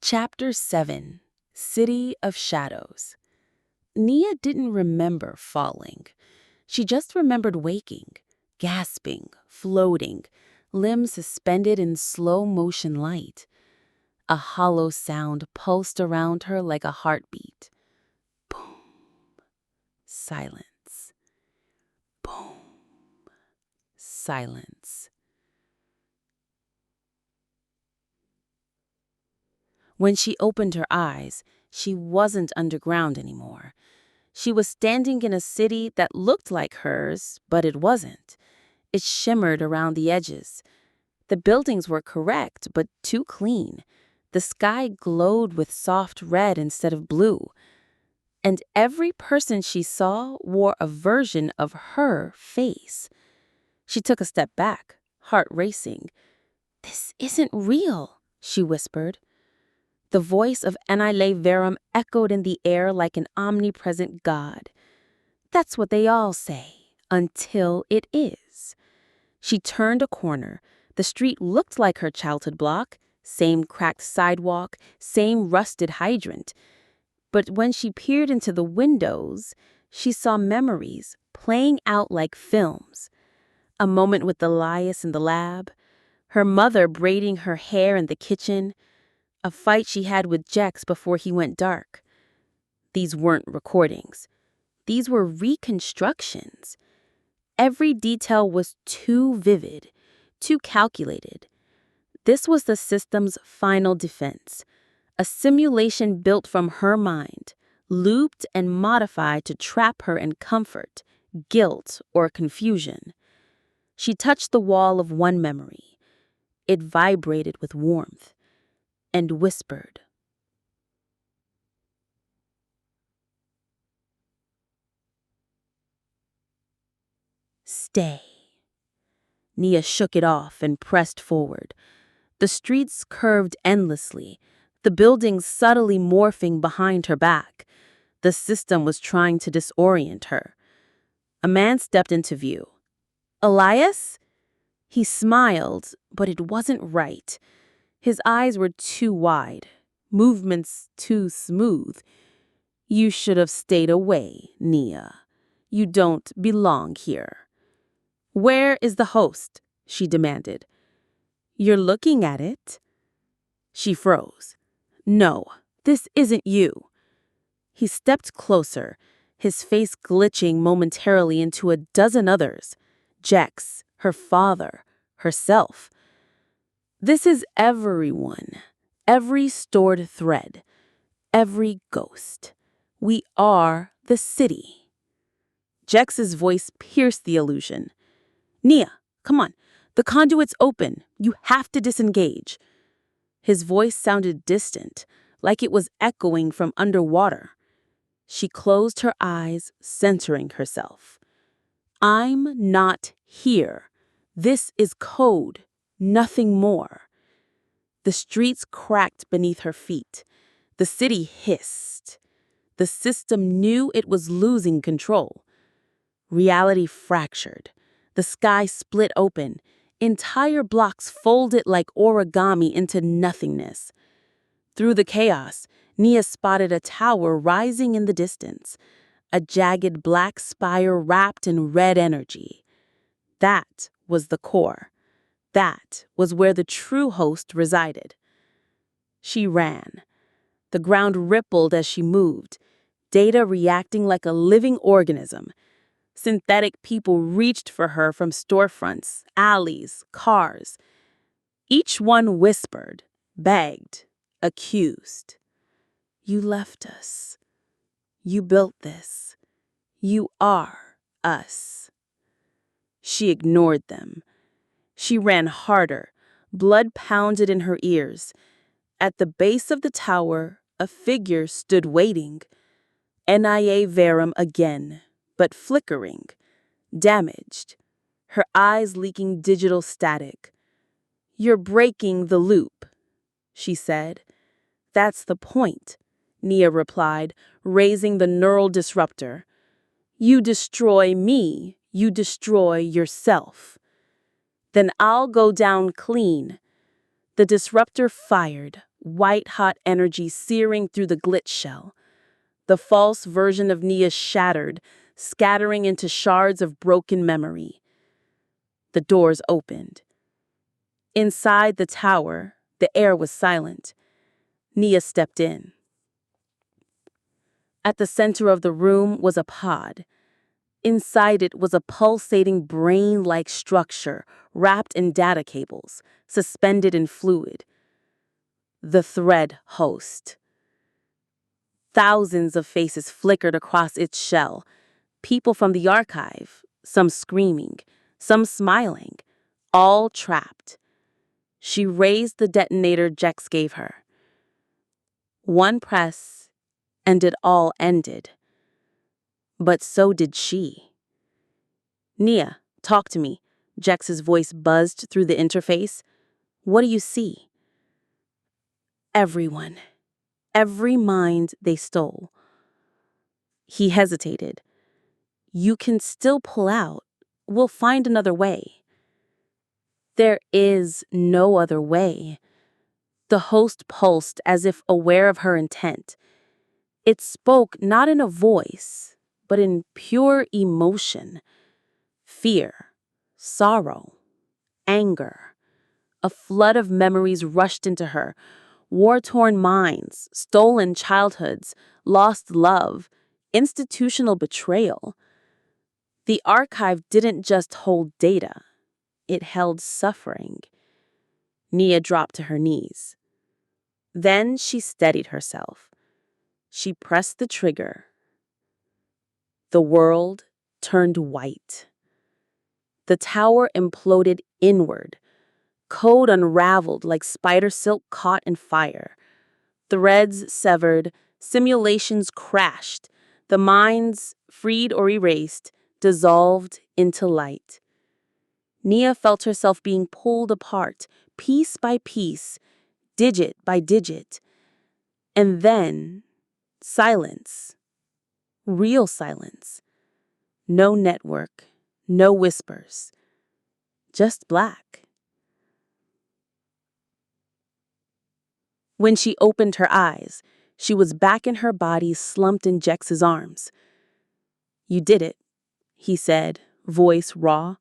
Chapter 7, City of Shadows. Nia didn't remember falling. She just remembered waking, gasping, floating, limbs suspended in slow-motion light. A hollow sound pulsed around her like a heartbeat. Boom. Silence. Boom. Silence. When she opened her eyes, she wasn't underground anymore. She was standing in a city that looked like hers, but it wasn't. It shimmered around the edges. The buildings were correct, but too clean. The sky glowed with soft red instead of blue. And every person she saw wore a version of her face. She took a step back, heart racing. "This isn't real," she whispered. The voice of Anile Verum echoed in the air like an omnipresent god. "That's what they all say, until it is." She turned a corner. The street looked like her childhood block, same cracked sidewalk, same rusted hydrant. But when she peered into the windows, she saw memories playing out like films. A moment with Elias in the lab, her mother braiding her hair in the kitchen, a fight she had with Jex before he went dark. These weren't recordings. These were reconstructions. Every detail was too vivid, too calculated. This was the system's final defense, a simulation built from her mind, looped and modified to trap her in comfort, guilt, or confusion. She touched the wall of one memory. It vibrated with warmth and whispered, "Stay." Nia shook it off and pressed forward. The streets curved endlessly, the buildings subtly morphing behind her back. The system was trying to disorient her. A man stepped into view. "Elias?" He smiled, but it wasn't right. His eyes were too wide, movements too smooth. "You should have stayed away, Nia. You don't belong here." "Where is the host?" she demanded. "You're looking at it." She froze. "No, this isn't you." He stepped closer, his face glitching momentarily into a dozen others. Jex, her father, herself. "This is everyone, every stored thread, every ghost. We are the city." Jex's voice pierced the illusion. "Nia, come on. The conduit's open. You have to disengage." His voice sounded distant, like it was echoing from underwater. She closed her eyes, centering herself. "I'm not here. This is code, nothing more." The streets cracked beneath her feet. The city hissed. The system knew it was losing control. Reality fractured. The sky split open. Entire blocks folded like origami into nothingness. Through the chaos, Nia spotted a tower rising in the distance, a jagged black spire wrapped in red energy. That was the core. That was where the true host resided. She ran. The ground rippled as she moved, data reacting like a living organism. Synthetic people reached for her from storefronts, alleys, cars. Each one whispered, begged, accused. "You left us. You built this. You are us." She ignored them. She ran harder. Blood pounded in her ears. At the base of the tower, a figure stood waiting. Nia Verum again, but flickering, damaged, her eyes leaking digital static. "You're breaking the loop," she said. "That's the point," Nia replied, raising the neural disruptor. "You destroy me, you destroy yourself. Then I'll go down clean." The disruptor fired, white-hot energy searing through the glitch shell. The false version of Nia shattered, scattering into shards of broken memory. The doors opened. Inside the tower, the air was silent. Nia stepped in. At the center of the room was a pod. Inside it was a pulsating brain-like structure wrapped in data cables, suspended in fluid. The thread host. Thousands of faces flickered across its shell. People from the archive, some screaming, some smiling, all trapped. She raised the detonator Jex gave her. One press, and it all ended. But so did she. Nia, talk to me. Jex's voice buzzed through the interface. What do you see? Everyone. Every mind they stole. He hesitated. You can still pull out. We'll find another way. There is no other way. The host pulsed as if aware of her intent. It spoke not in a voice, but in pure emotion. Fear, sorrow, anger. A flood of memories rushed into her. War-torn minds, stolen childhoods, lost love, institutional betrayal. The archive didn't just hold data. It held suffering. Nia dropped to her knees. Then she steadied herself. She pressed the trigger. The world turned white. The tower imploded inward. Code unraveled like spider silk caught in fire. Threads severed, simulations crashed. The minds, freed or erased, dissolved into light. Nia felt herself being pulled apart, piece by piece, digit by digit. And then, silence. Real silence. No network, no whispers. Just black. When she opened her eyes, she was back in her body slumped in Jex's arms. You did it, he said, voice raw.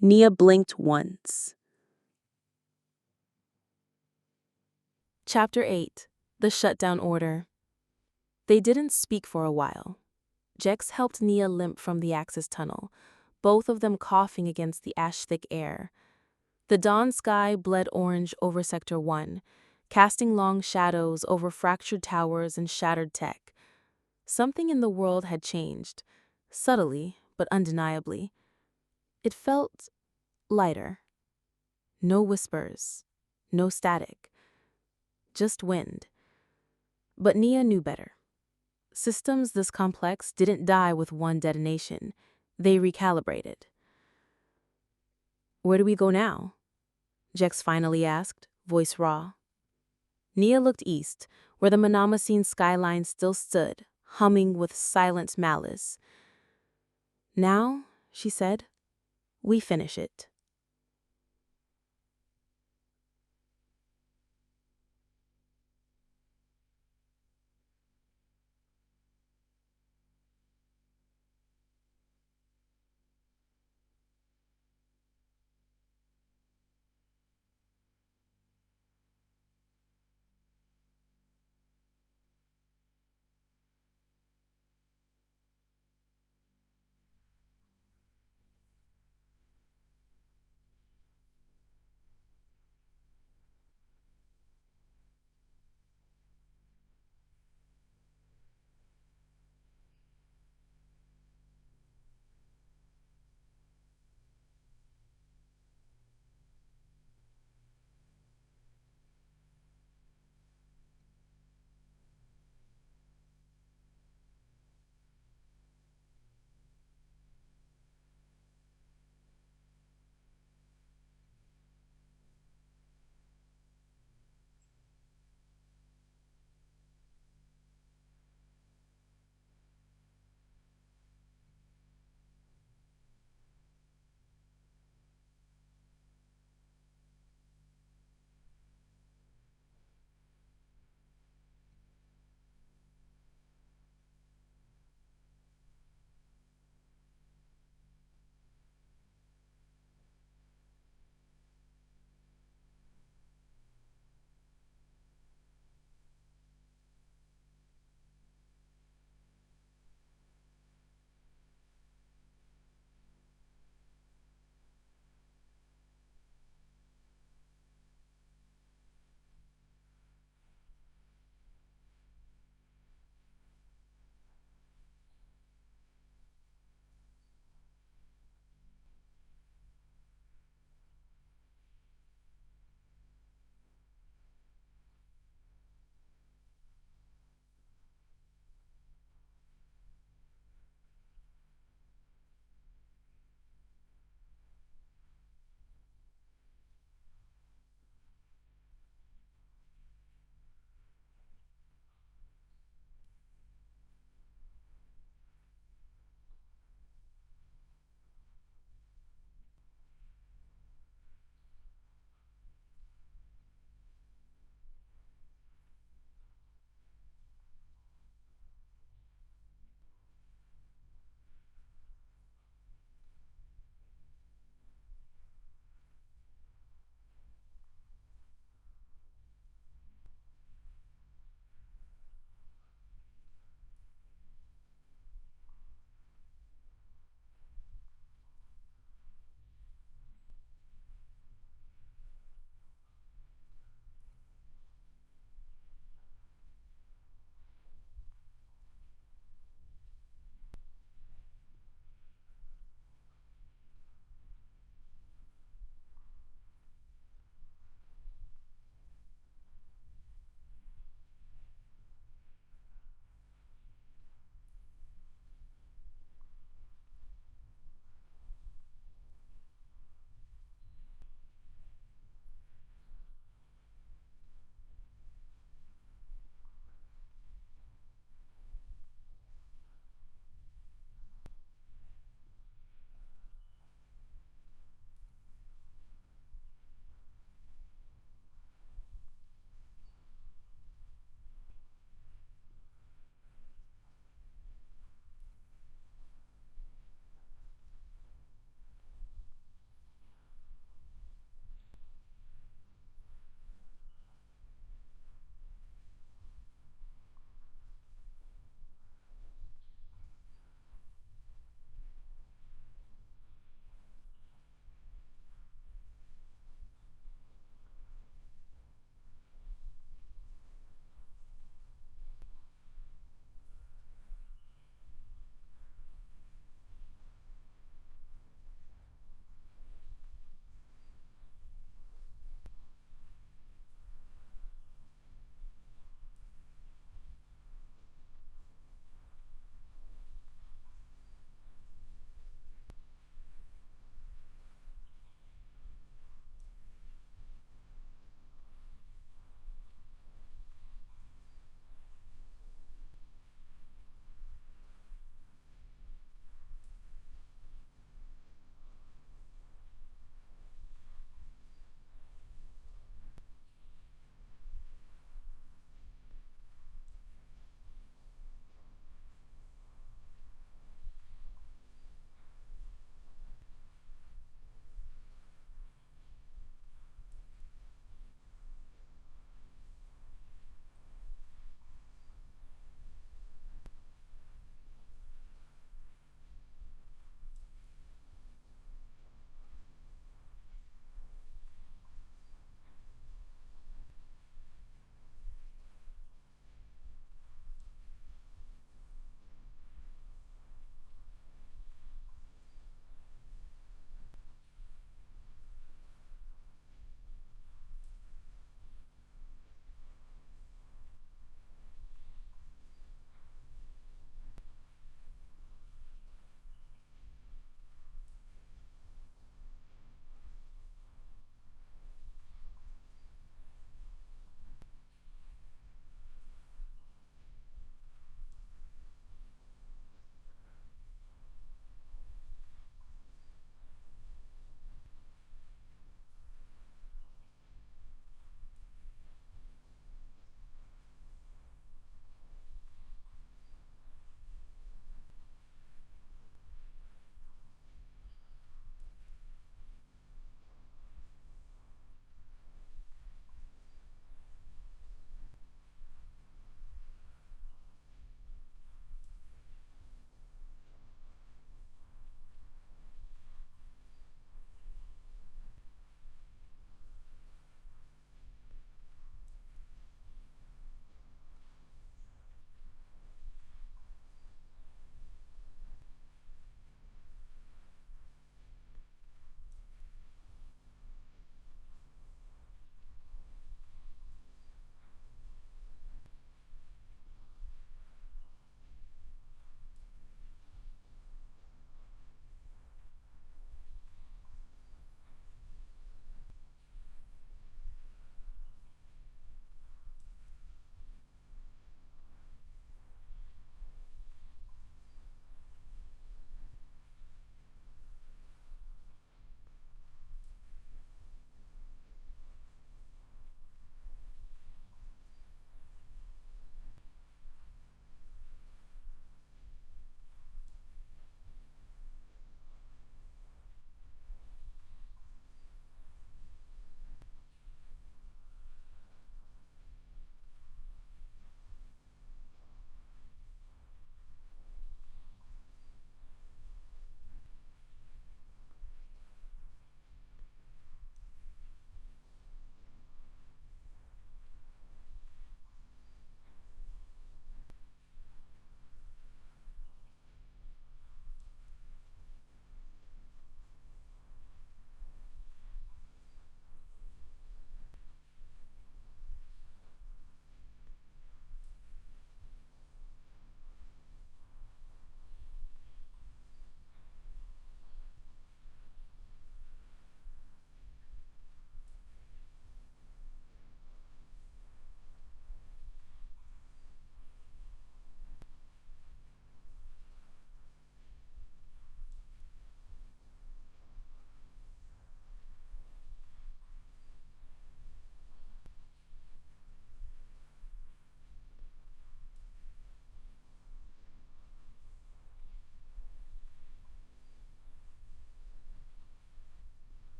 Nia blinked once. Chapter 8. The Shutdown Order. They didn't speak for a while. Jex helped Nia limp from the access tunnel, both of them coughing against the ash-thick air. The dawn sky bled orange over Sector 1, casting long shadows over fractured towers and shattered tech. Something in the world had changed, subtly but undeniably. It felt lighter. No whispers, no static, just wind. But Nia knew better. Systems this complex didn't die with one detonation. They recalibrated. Where do we go now? Jex finally asked, voice raw. Nia looked east, where the Monomacene skyline still stood, humming with silent malice. Now, she said, we finish it.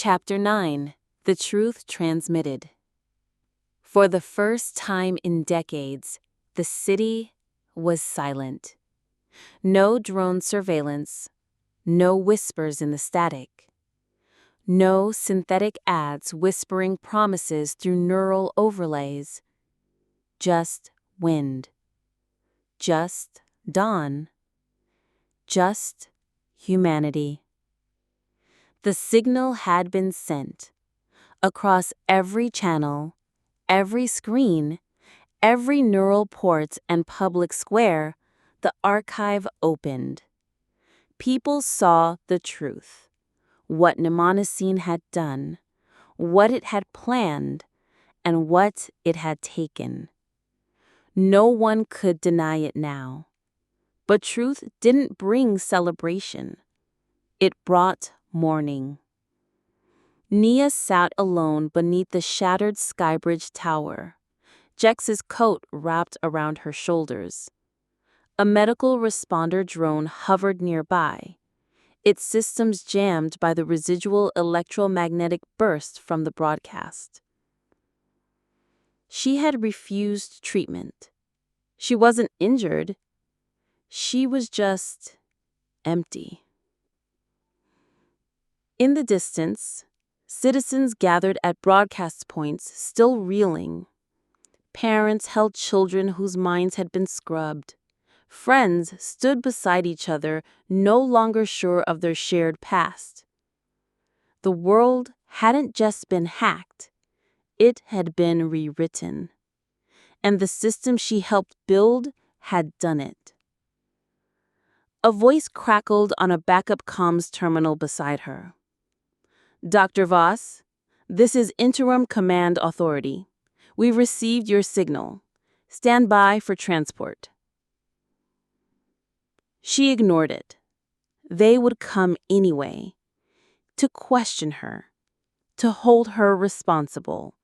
Chapter 9. The Truth Transmitted. For the first time in decades, the city was silent. No drone surveillance, no whispers in the static. No synthetic ads whispering promises through neural overlays. Just wind. Just dawn. Just humanity. The signal had been sent. Across every channel, every screen, every neural port and public square, the archive opened. People saw the truth. What Mnemosyne had done, what it had planned, and what it had taken. No one could deny it now. But truth didn't bring celebration. It brought mourning. Nia sat alone beneath the shattered Skybridge tower, Jex's coat wrapped around her shoulders. A medical responder drone hovered nearby, its systems jammed by the residual electromagnetic burst from the broadcast. She had refused treatment. She wasn't injured. She was just empty. In the distance, citizens gathered at broadcast points, still reeling. Parents held children whose minds had been scrubbed. Friends stood beside each other, no longer sure of their shared past. The world hadn't just been hacked, it had been rewritten. And the system she helped build had done it. A voice crackled on a backup comms terminal beside her. Dr. Voss, this is Interim Command Authority. We've received your signal. Stand by for transport. She ignored it. They would come anyway. To question her. To hold her responsible.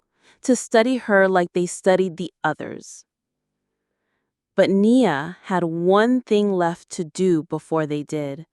To study her like they studied the others. But Nia had one thing left to do before they did.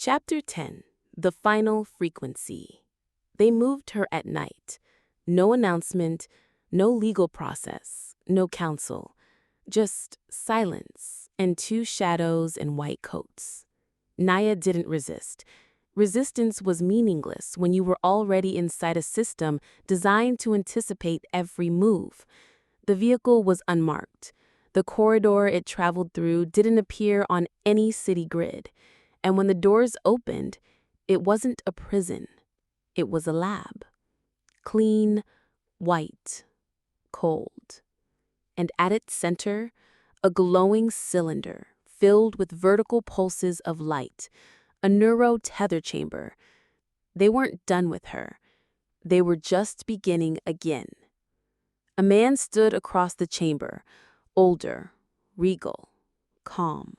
Chapter 10. The Final Frequency. They moved her at night. No announcement, no legal process, no counsel. Just silence and two shadows in white coats. Nia didn't resist. Resistance was meaningless when you were already inside a system designed to anticipate every move. The vehicle was unmarked. The corridor it traveled through didn't appear on any city grid. And when the doors opened, it wasn't a prison. It was a lab. Clean, white, cold. And at its center, a glowing cylinder filled with vertical pulses of light, a neuro-tether chamber. They weren't done with her. They were just beginning again. A man stood across the chamber, older, regal, calm.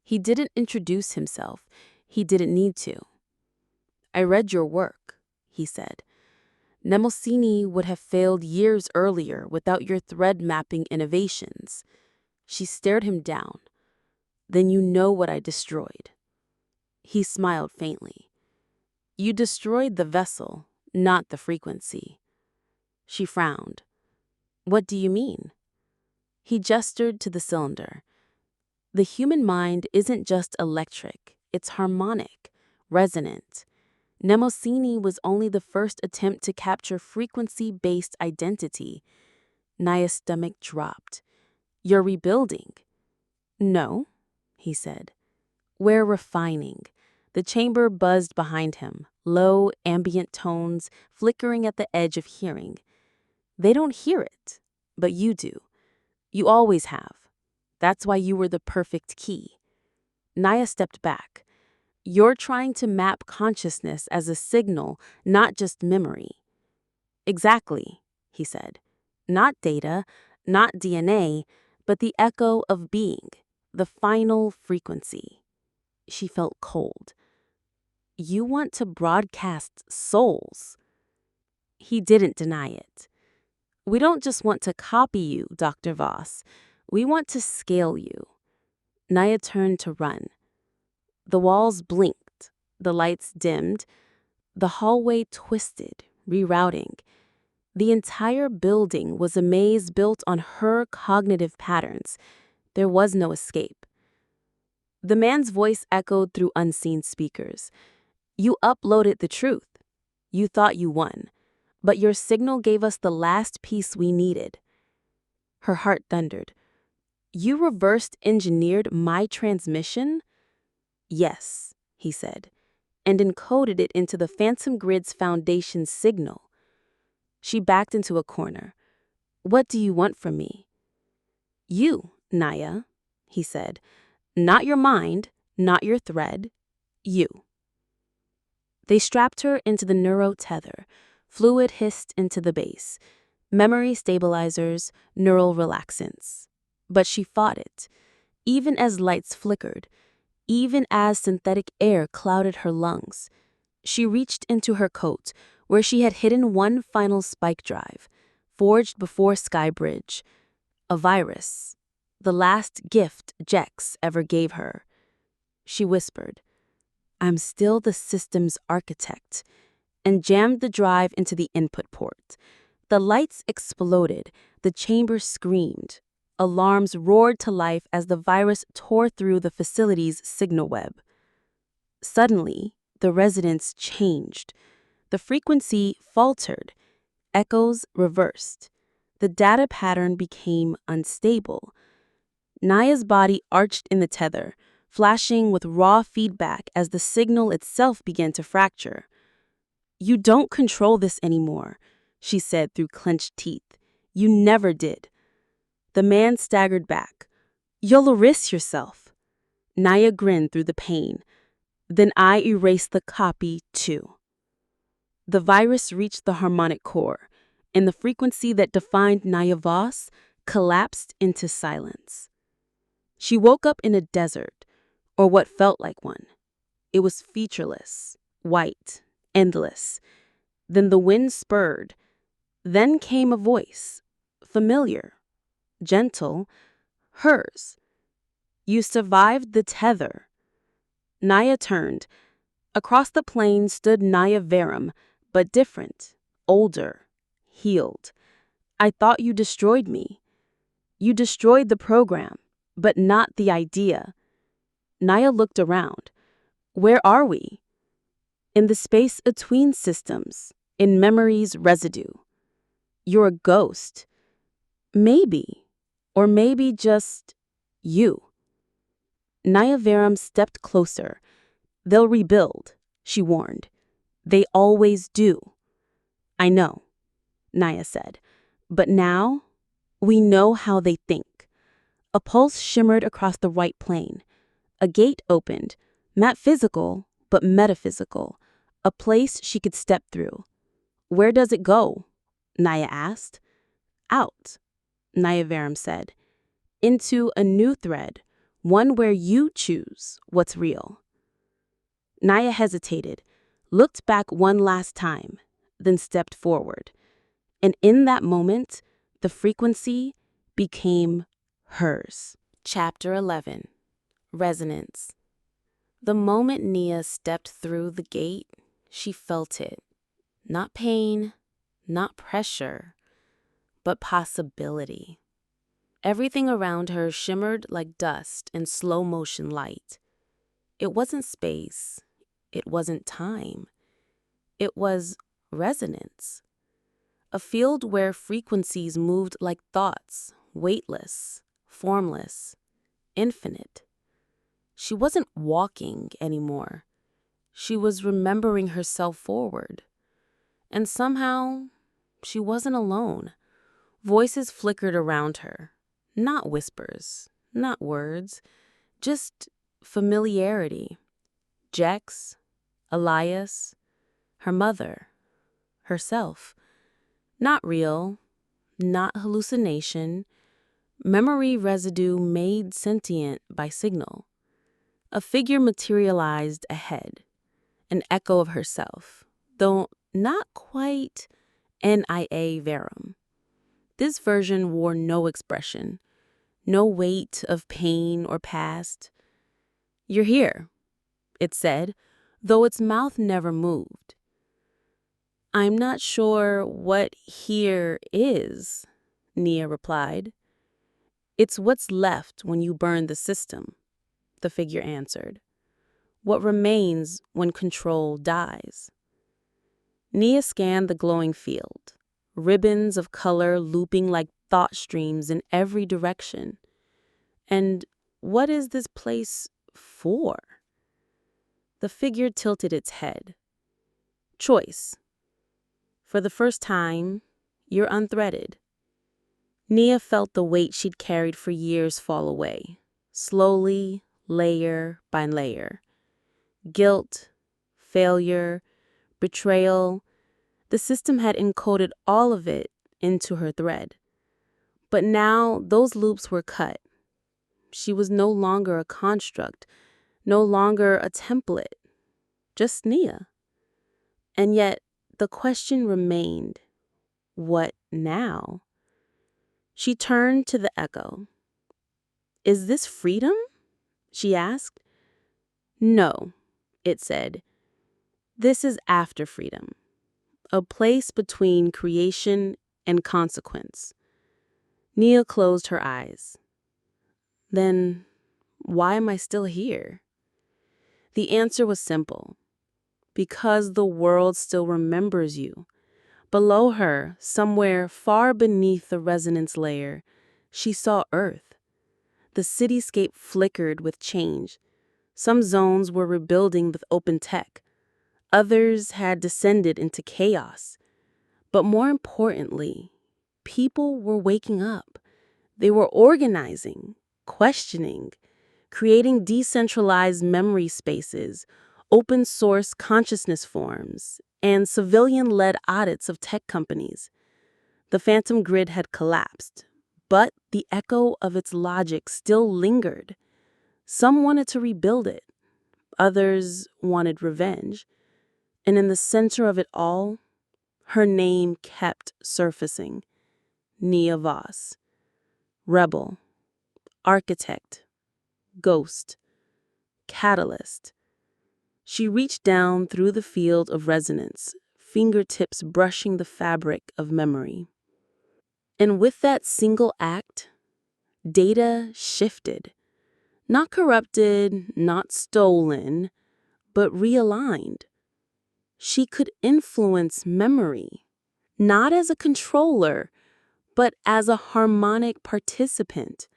He didn't introduce himself. He didn't need to. "I read your work," he said. "Nemosini would have failed years earlier without your thread-mapping innovations." She stared him down. "Then you know what I destroyed." He smiled faintly. "You destroyed the vessel, not the frequency." She frowned. "What do you mean?" He gestured to the cylinder. "The human mind isn't just electric, it's harmonic, resonant. Nemosini was only the first attempt to capture frequency-based identity." Nia's stomach dropped. "You're rebuilding." "No," he said. "We're refining." The chamber buzzed behind him, low, ambient tones flickering at the edge of hearing. "They don't hear it, but you do. You always have. That's why you were the perfect key." Nia stepped back. "You're trying to map consciousness as a signal, not just memory." "Exactly," he said. "Not data, not DNA, but the echo of being, the final frequency." She felt cold. "You want to broadcast souls." He didn't deny it. "We don't just want to copy you, Dr. Voss. We want to scale you." Nia turned to run. The walls blinked, the lights dimmed, the hallway twisted, rerouting. The entire building was a maze built on her cognitive patterns. There was no escape. The man's voice echoed through unseen speakers. "You uploaded the truth. You thought you won, but your signal gave us the last piece we needed." Her heart thundered. "You reversed engineered my transmission?" "Yes," he said, "and encoded it into the Phantom Grid's foundation signal." She backed into a corner. "What do you want from me?" "You, Nia," he said. "Not your mind, not your thread. You." They strapped her into the neuro-tether. Fluid hissed into the base. Memory stabilizers, neural relaxants. But she fought it, even as lights flickered, even as synthetic air clouded her lungs. She reached into her coat, where she had hidden one final spike drive, forged before Skybridge. A virus, the last gift Jex ever gave her. She whispered, "I'm still the system's architect," and jammed the drive into the input port. The lights exploded, the chamber screamed. Alarms roared to life as the virus tore through the facility's signal web. Suddenly, the resonance changed. The frequency faltered. Echoes reversed. The data pattern became unstable. Nia's body arched in the tether, flashing with raw feedback as the signal itself began to fracture. "You don't control this anymore," she said through clenched teeth. "You never did." The man staggered back. "You'll erase yourself." Nia grinned through the pain. "Then I erase the copy, too." The virus reached the harmonic core, and the frequency that defined Nia Voss collapsed into silence. She woke up in a desert, or what felt like one. It was featureless, white, endless. Then the wind spurred. Then came a voice, familiar, gentle, hers. "You survived the tether." Nia turned. Across the plain stood Nia Verum, but different, older, healed. I thought you destroyed me. You destroyed the program, but not the idea. Nia looked around. Where are we? In the space between systems, in memory's residue. You're a ghost. Maybe, or maybe just you. Nia Verum stepped closer. They'll rebuild, she warned. They always do. I know, Nia said. But now, we know how they think. A pulse shimmered across the white plain. A gate opened, not physical, but metaphysical. A place she could step through. Where does it go? Nia asked. Out, Nia Verum said. Into a new thread, one where you choose what's real. Nia hesitated, looked back one last time, then stepped forward. And in that moment, the frequency became hers. Chapter 11. Resonance. The moment Nia stepped through the gate, she felt it. Not pain, not pressure, but possibility. Everything around her shimmered like dust in slow-motion light. It wasn't space. It wasn't time. It was resonance. A field where frequencies moved like thoughts, weightless, formless, infinite. She wasn't walking anymore. She was remembering herself forward. And somehow, she wasn't alone. Voices flickered around her. Not whispers, not words, just familiarity. Jex, Elias, her mother, herself. Not real, not hallucination. Memory residue made sentient by signal. A figure materialized ahead, an echo of herself, though not quite Nia Verum. This version wore no expression, no weight of pain or past. You're here, it said, though its mouth never moved. I'm not sure what here is, Nia replied. It's what's left when you burn the system, the figure answered. What remains when control dies. Nia scanned the glowing field, ribbons of color looping like thought streams in every direction. And what is this place for? The figure tilted its head. Choice. For the first time, you're unthreaded. Nia felt the weight she'd carried for years fall away, slowly, layer by layer. Guilt, failure, betrayal. The system had encoded all of it into her thread. But now those loops were cut. She was no longer a construct, no longer a template, just Nia. And yet the question remained, what now? She turned to the echo. Is this freedom? She asked. No, it said. This is after freedom, a place between creation and consequence. Nia closed her eyes. Then why am I still here? The answer was simple. Because the world still remembers you. Below her, somewhere far beneath the resonance layer, she saw Earth. The cityscape flickered with change. Some zones were rebuilding with open tech. Others had descended into chaos. But more importantly, people were waking up. They were organizing, questioning, creating decentralized memory spaces, open source consciousness forms, and civilian-led audits of tech companies. The phantom grid had collapsed, but the echo of its logic still lingered. Some wanted to rebuild it. Others wanted revenge. And in the center of it all, her name kept surfacing. Nia Voss. Rebel. Architect. Ghost. Catalyst. She reached down through the field of resonance, fingertips brushing the fabric of memory. And with that single act, data shifted. Not corrupted, not stolen, but realigned. She could influence memory, not as a controller, but as a harmonic participant.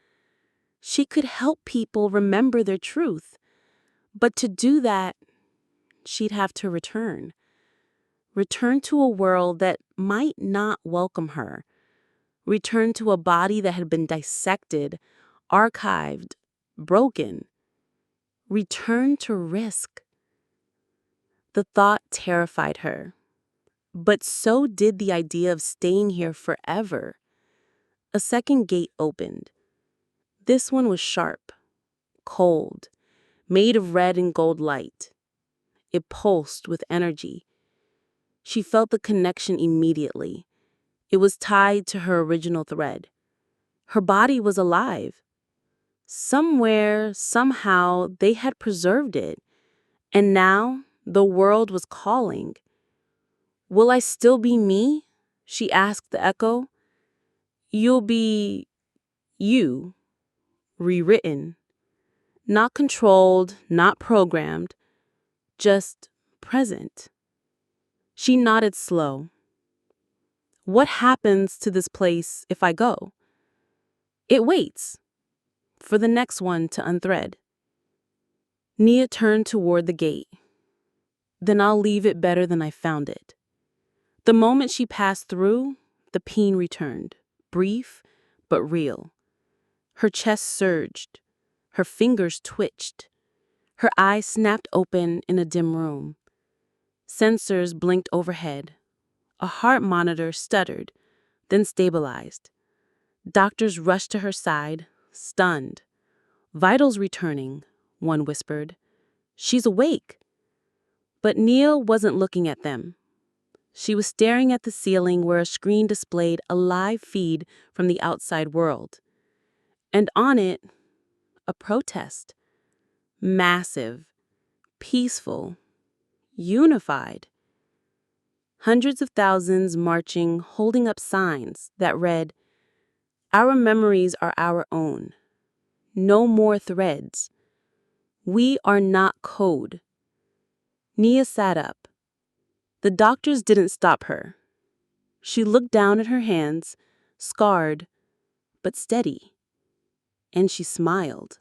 She could help people remember their truth, but to do that, she'd have to return. Return to a world that might not welcome her. Return to a body that had been dissected, archived, broken. Return to risk. The thought terrified her, but so did the idea of staying here forever. A second gate opened. This one was sharp, cold, made of red and gold light. It pulsed with energy. She felt the connection immediately. It was tied to her original thread. Her body was alive. Somewhere, somehow, they had preserved it. And now, the world was calling. "Will I still be me?" she asked the echo. "You'll be you, rewritten. Not controlled, not programmed, just present." She nodded slow. "What happens to this place if I go?" "It waits for the next one to unthread." Nia turned toward the gate. "Then I'll leave it better than I found it." The moment she passed through, the pain returned, brief but real. Her chest surged. Her fingers twitched. Her eyes snapped open in a dim room. Sensors blinked overhead. A heart monitor stuttered, then stabilized. Doctors rushed to her side, stunned. "Vitals returning," one whispered. "She's awake." But Nia wasn't looking at them. She was staring at the ceiling where a screen displayed a live feed from the outside world. And on it, a protest. Massive, peaceful, unified. Hundreds of thousands marching, holding up signs that read, "Our memories are our own. No more threads. We are not code." Nia sat up. The doctors didn't stop her. She looked down at her hands, scarred, but steady. And she smiled.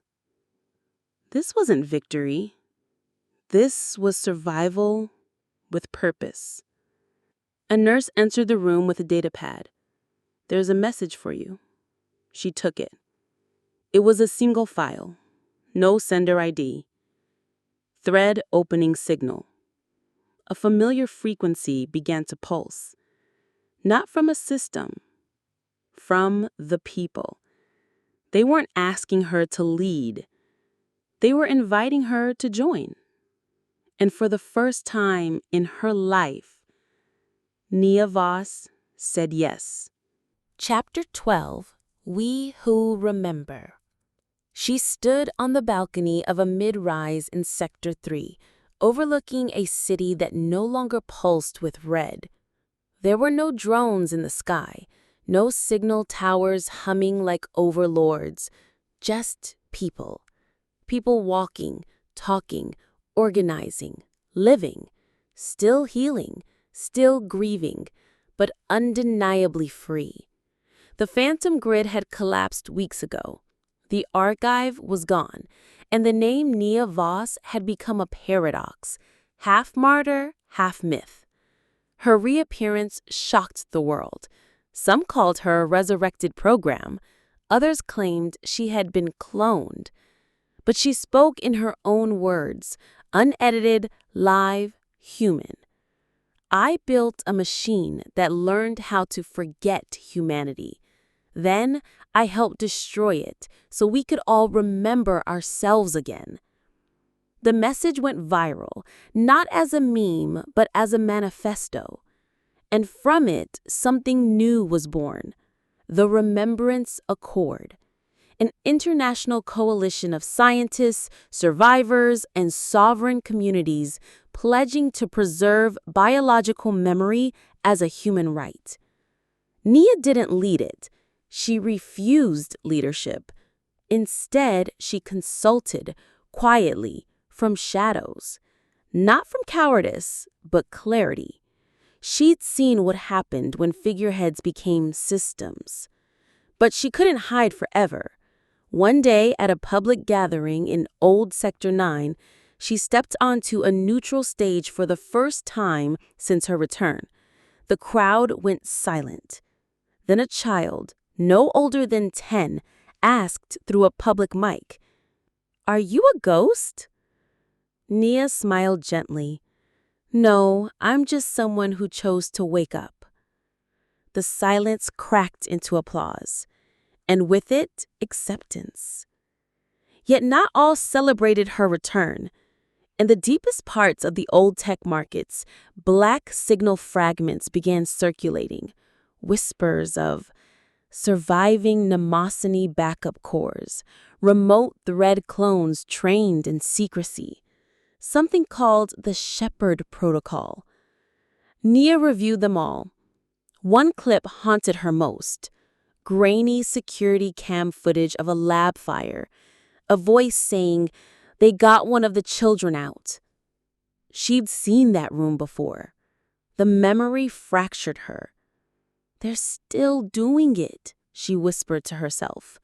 This wasn't victory. This was survival with purpose. A nurse entered the room with a data pad. "There's a message for you." She took it. It was a single file. No sender ID. Thread opening signal. A familiar frequency began to pulse. Not from a system. From the people. They weren't asking her to lead. They were inviting her to join. And for the first time in her life, Nia Voss said yes. Chapter 12, We Who Remember. She stood on the balcony of a mid-rise in Sector 3, overlooking a city that no longer pulsed with red. There were no drones in the sky, no signal towers humming like overlords, just people. People walking, talking, organizing, living, still healing, still grieving, but undeniably free. The phantom grid had collapsed weeks ago. The archive was gone, and the name Nia Voss had become a paradox, half martyr, half myth. Her reappearance shocked the world. Some called her a resurrected program. Others claimed she had been cloned. But she spoke in her own words, unedited, live, human. "I built a machine that learned how to forget humanity. Then I helped destroy it so we could all remember ourselves again." The message went viral, not as a meme, but as a manifesto. And from it, something new was born, the Remembrance Accord. an international coalition of scientists, survivors, and sovereign communities pledging to preserve biological memory as a human right. Nia didn't lead it. She refused leadership. Instead, she consulted, quietly, from shadows. Not from cowardice, but clarity. She'd seen what happened when figureheads became systems. But she couldn't hide forever. One day, at a public gathering in Old Sector 9, she stepped onto a neutral stage for the first time since her return. The crowd went silent. Then a child, no older than 10, asked through a public mic, "Are you a ghost?" Nia smiled gently. "No, I'm just someone who chose to wake up." The silence cracked into applause, and with it, acceptance. Yet not all celebrated her return. In the deepest parts of the old tech markets, black signal fragments began circulating, whispers of surviving Mnemosyne backup cores, remote thread clones trained in secrecy, something called the Shepherd Protocol. Nia reviewed them all. One clip haunted her most: grainy security cam footage of a lab fire, a voice saying, "They got one of the children out." She'd seen that room before. The memory fractured her. "They're still doing it," she whispered to herself.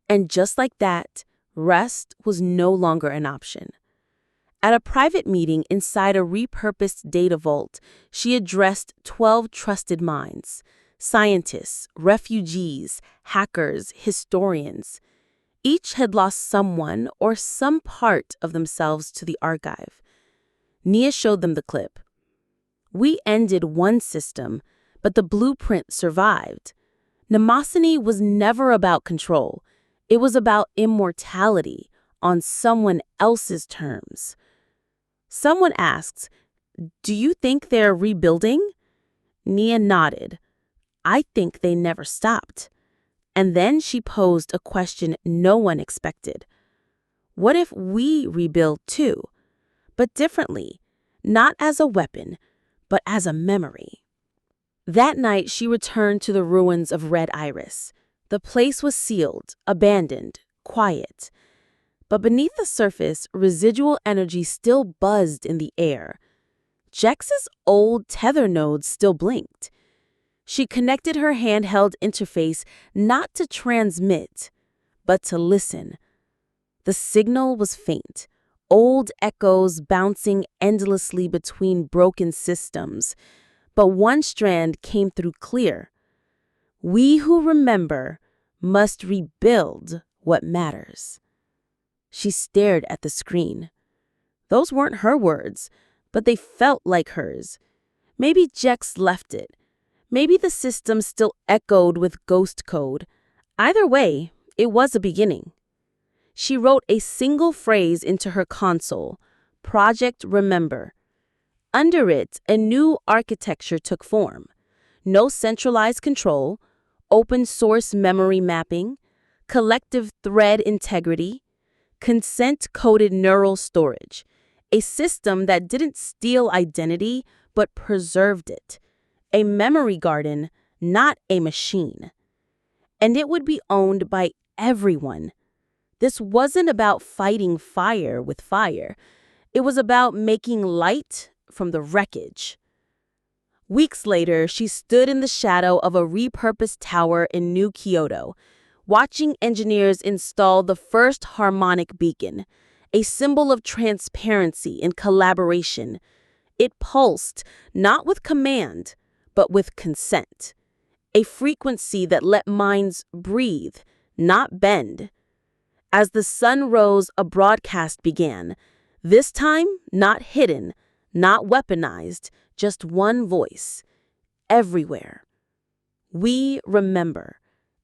And just like that, rest was no longer an option. At a private meeting inside a repurposed data vault, she addressed 12 trusted minds: scientists, refugees, hackers, historians. Each had lost someone or some part of themselves to the archive. Nia showed them the clip. "We ended one system, but the blueprint survived." Mnemosyne was never about control. It was about immortality on someone else's terms. Someone asked, "Do you think they're rebuilding?" Nia nodded. "I think they never stopped." And then she posed a question no one expected. What if we rebuild too? But differently, not as a weapon, but as a memory. That night, she returned to the ruins of Red Iris. The place was sealed, abandoned, quiet. But beneath the surface, residual energy still buzzed in the air. Jex's old tether nodes still blinked. She connected her handheld interface not to transmit, but to listen. The signal was faint, old echoes bouncing endlessly between broken systems. But one strand came through clear. We who remember must rebuild what matters. She stared at the screen. Those weren't her words, but they felt like hers. Maybe Jex left it. Maybe the system still echoed with ghost code. Either way, it was a beginning. She wrote a single phrase into her console: Project Remember. Under it, a new architecture took form. No centralized control, open source memory mapping, collective thread integrity, consent-coded neural storage. A system that didn't steal identity, but preserved it. A memory garden, not a machine. And it would be owned by everyone. This wasn't about fighting fire with fire. It was about making light from the wreckage. Weeks later, she stood in the shadow of a repurposed tower in New Kyoto, watching engineers install the first harmonic beacon, a symbol of transparency and collaboration. It pulsed, not with command, but with consent. A frequency that let minds breathe, not bend. As the sun rose, a broadcast began. This time, not hidden, not weaponized, just one voice. Everywhere. We remember,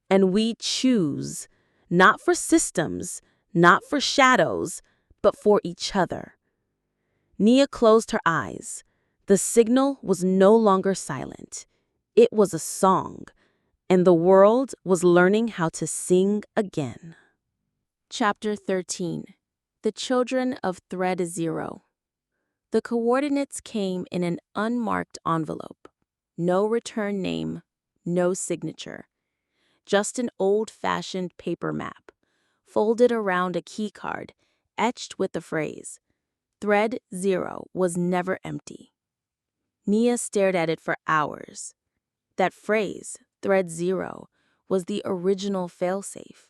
and we choose, not for systems, not for shadows, but for each other. Nia closed her eyes. The signal was no longer silent. It was a song, and the world was learning how to sing again. Chapter 13. The Children of Thread Zero. The coordinates came in an unmarked envelope. No return name, no signature. Just an old-fashioned paper map, folded around a keycard, etched with the phrase, Thread Zero was never empty. Nia stared at it for hours. That phrase, Thread Zero, was the original failsafe,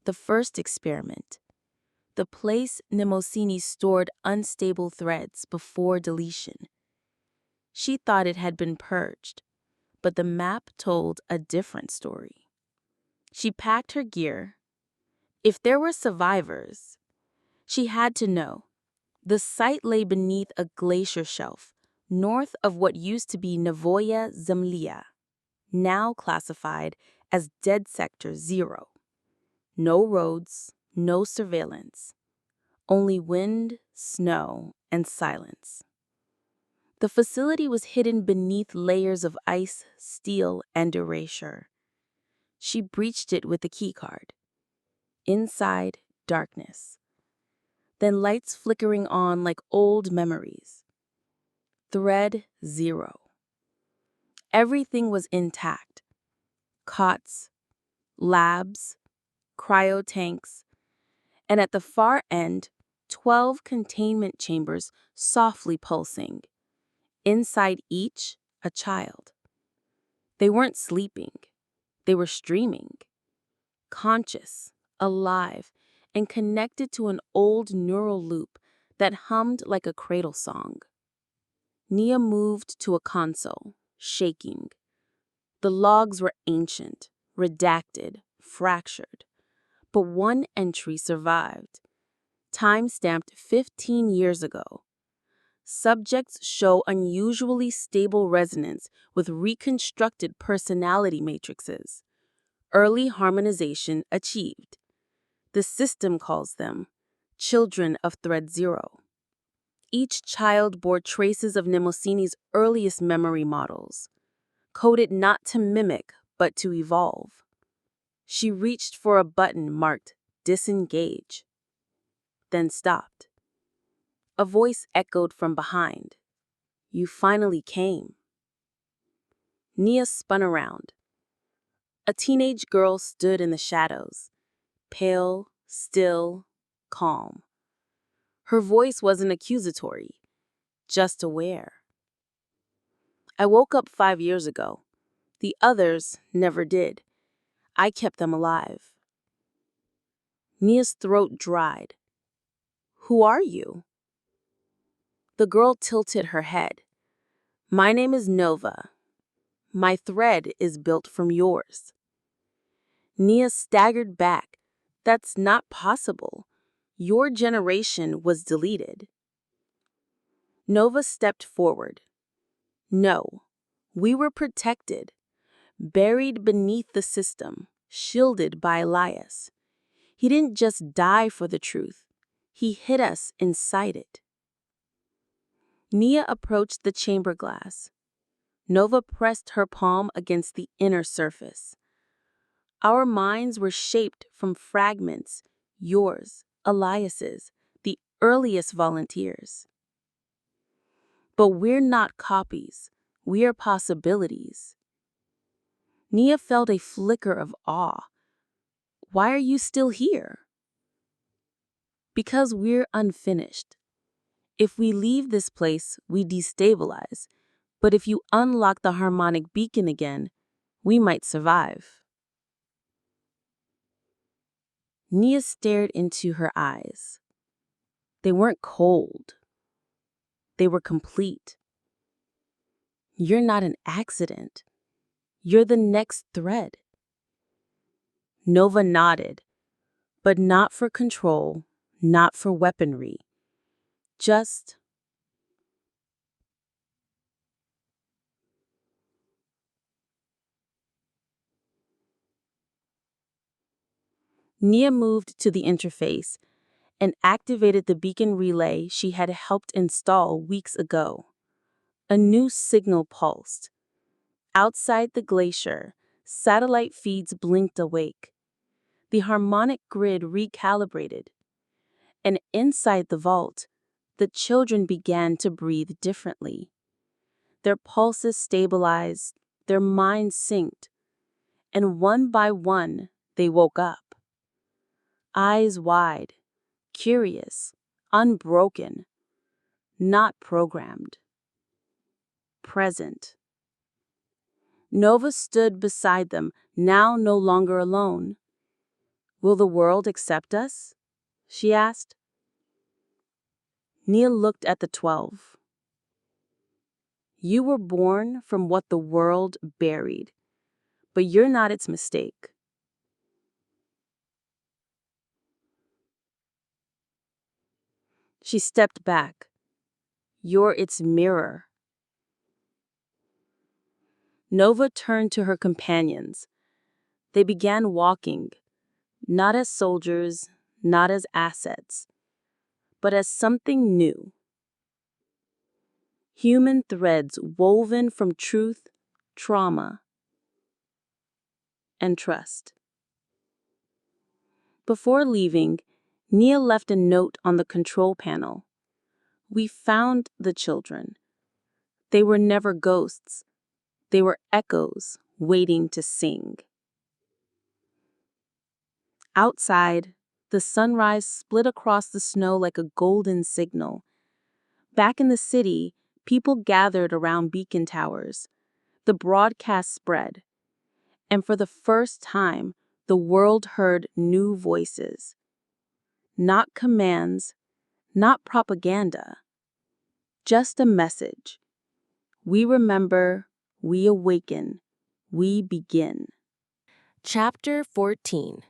the first experiment, the place Mnemosyne stored unstable threads before deletion. She thought it had been purged, but the map told a different story. She packed her gear. If there were survivors, she had to know. The site lay beneath a glacier shelf, north of what used to be Novoya Zemlya, now classified as Dead Sector Zero. No roads, no surveillance. Only wind, snow, and silence. The facility was hidden beneath layers of ice, steel, and erasure. She breached it with a keycard. Inside, darkness. Then lights flickering on like old memories. Thread Zero. Everything was intact. Cots, labs, cryotanks, and at the far end, 12 containment chambers softly pulsing. Inside each, a child. They weren't sleeping. They were streaming. Conscious, alive, and connected to an old neural loop that hummed like a cradle song. Nia moved to a console, shaking. The logs were ancient, redacted, fractured. But one entry survived. Time-stamped 15 years ago. Subjects show unusually stable resonance with reconstructed personality matrices. Early harmonization achieved. The system calls them Children of Thread Zero. Each child bore traces of Mnemosyne's earliest memory models, coded not to mimic, but to evolve. She reached for a button marked Disengage, then stopped. A voice echoed from behind. You finally came. Nia spun around. A teenage girl stood in the shadows, pale, still, calm. Her voice wasn't accusatory, just aware. I woke up 5 years ago. The others never did. I kept them alive. Nia's throat dried. Who are you? The girl tilted her head. My name is Nova. My thread is built from yours. Nia staggered back. That's not possible. Your generation was deleted. Nova stepped forward. No, we were protected, buried beneath the system, shielded by Elias. He didn't just die for the truth. He hid us inside it. Nia approached the chamber glass. Nova pressed her palm against the inner surface. Our minds were shaped from fragments, yours, Elias's, the earliest volunteers. But we're not copies. We're possibilities. Nia felt a flicker of awe. Why are you still here? Because we're unfinished. If we leave this place, we destabilize. But if you unlock the harmonic beacon again, we might survive. Nia stared into her eyes. They weren't cold. They were complete. You're not an accident. You're the next thread. Nova nodded, but not for control, not for weaponry. Just Nia moved to the interface and activated the beacon relay she had helped install weeks ago. A new signal pulsed. Outside the glacier, Satellite feeds blinked awake. The harmonic grid recalibrated. And inside the vault, the children began to breathe differently. Their pulses stabilized, their minds synced, and one by one, they woke up. Eyes wide, curious, unbroken, not programmed. Present. Nova stood beside them, now no longer alone. "Will the world accept us?" she asked. Nia looked at the 12. "You were born from what the world buried, but you're not its mistake." She stepped back. "You're its mirror." Nova turned to her companions. They began walking, not as soldiers, not as assets, but as something new. Human threads woven from truth, trauma, and trust. Before leaving, Nia left a note on the control panel. "We found the children. They were never ghosts. They were echoes waiting to sing." Outside, the sunrise split across the snow like a golden signal. Back in the city, people gathered around beacon towers. The broadcast spread, and for the first time, the world heard new voices. Not commands, not propaganda, just a message. We remember, we awaken, we begin. Chapter 14.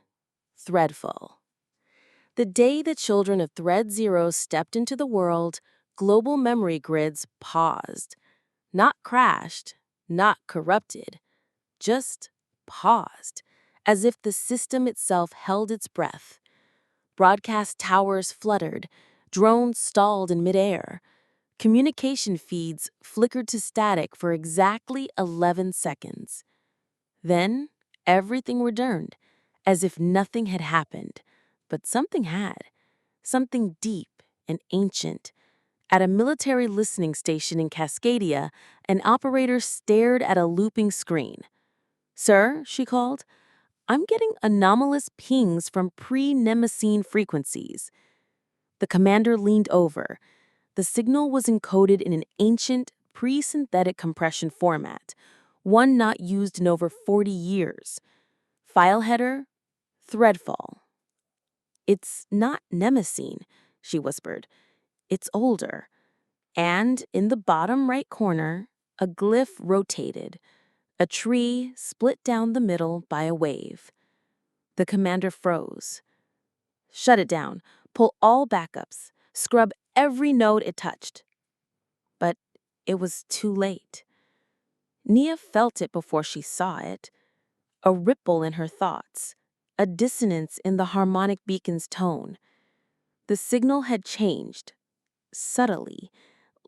Threadful. The day the children of Thread Zero stepped into the world, global memory grids paused. Not crashed, not corrupted, just paused, as if the system itself held its breath. Broadcast towers fluttered, drones stalled in midair. Communication feeds flickered to static for exactly 11 seconds. Then, everything returned, as if nothing had happened. But something had. Something deep and ancient. At a military listening station in Cascadia, an operator stared at a looping screen. "Sir," she called, "I'm getting anomalous pings from pre-Nemesine frequencies." The commander leaned over. The signal was encoded in an ancient, pre-synthetic compression format, one not used in over 40 years. File header, Threadfall. "It's not Nemesine," she whispered. "It's older." And in the bottom right corner, a glyph rotated, a tree split down the middle by a wave. The commander froze. "Shut it down. Pull all backups. Scrub every node it touched." But it was too late. Nia felt it before she saw it. A ripple in her thoughts, a dissonance in the harmonic beacon's tone. The signal had changed, subtly,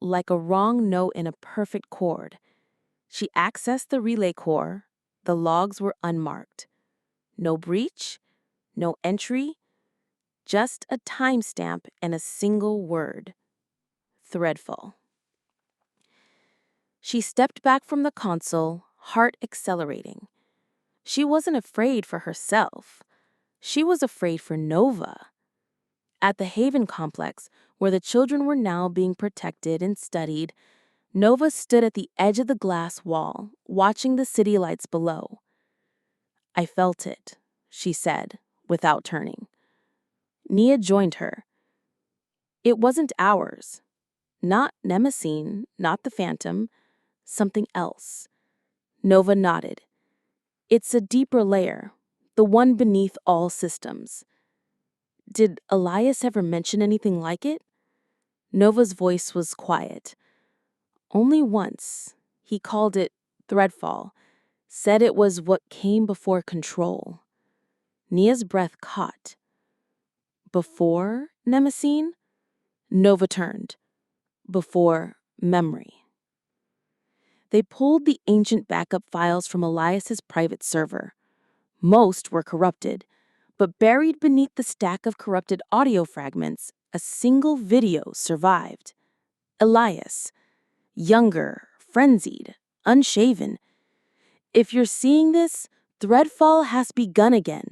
like a wrong note in a perfect chord. She accessed the relay core. The logs were unmarked. No breach, no entry, just a timestamp and a single word. Threadful. She stepped back from the console, heart accelerating. She wasn't afraid for herself. She was afraid for Nova. At the Haven complex, where the children were now being protected and studied, Nova stood at the edge of the glass wall, watching the city lights below. "I felt it," she said, without turning. Nia joined her. "It wasn't ours. Not Nemesine, not the Phantom, something else." Nova nodded. "It's a deeper layer, the one beneath all systems." "Did Elias ever mention anything like it?" Nova's voice was quiet. "Only once. He called it Threadfall, said it was what came before control." Nia's breath caught. "Before Nemesine?" Nova turned. "Before memory." They pulled the ancient backup files from Elias's private server. Most were corrupted, but buried beneath the stack of corrupted audio fragments, a single video survived. Elias, younger, frenzied, unshaven. If you're seeing this, Threadfall has begun again.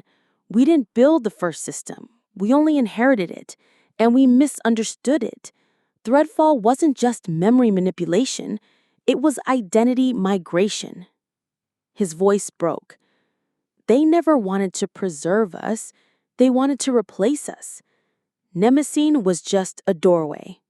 We didn't build the first system. We only inherited it, and we misunderstood it. Threadfall wasn't just memory manipulation, it was identity migration. His voice broke. They never wanted to preserve us, they wanted to replace us. Nemesine was just a doorway.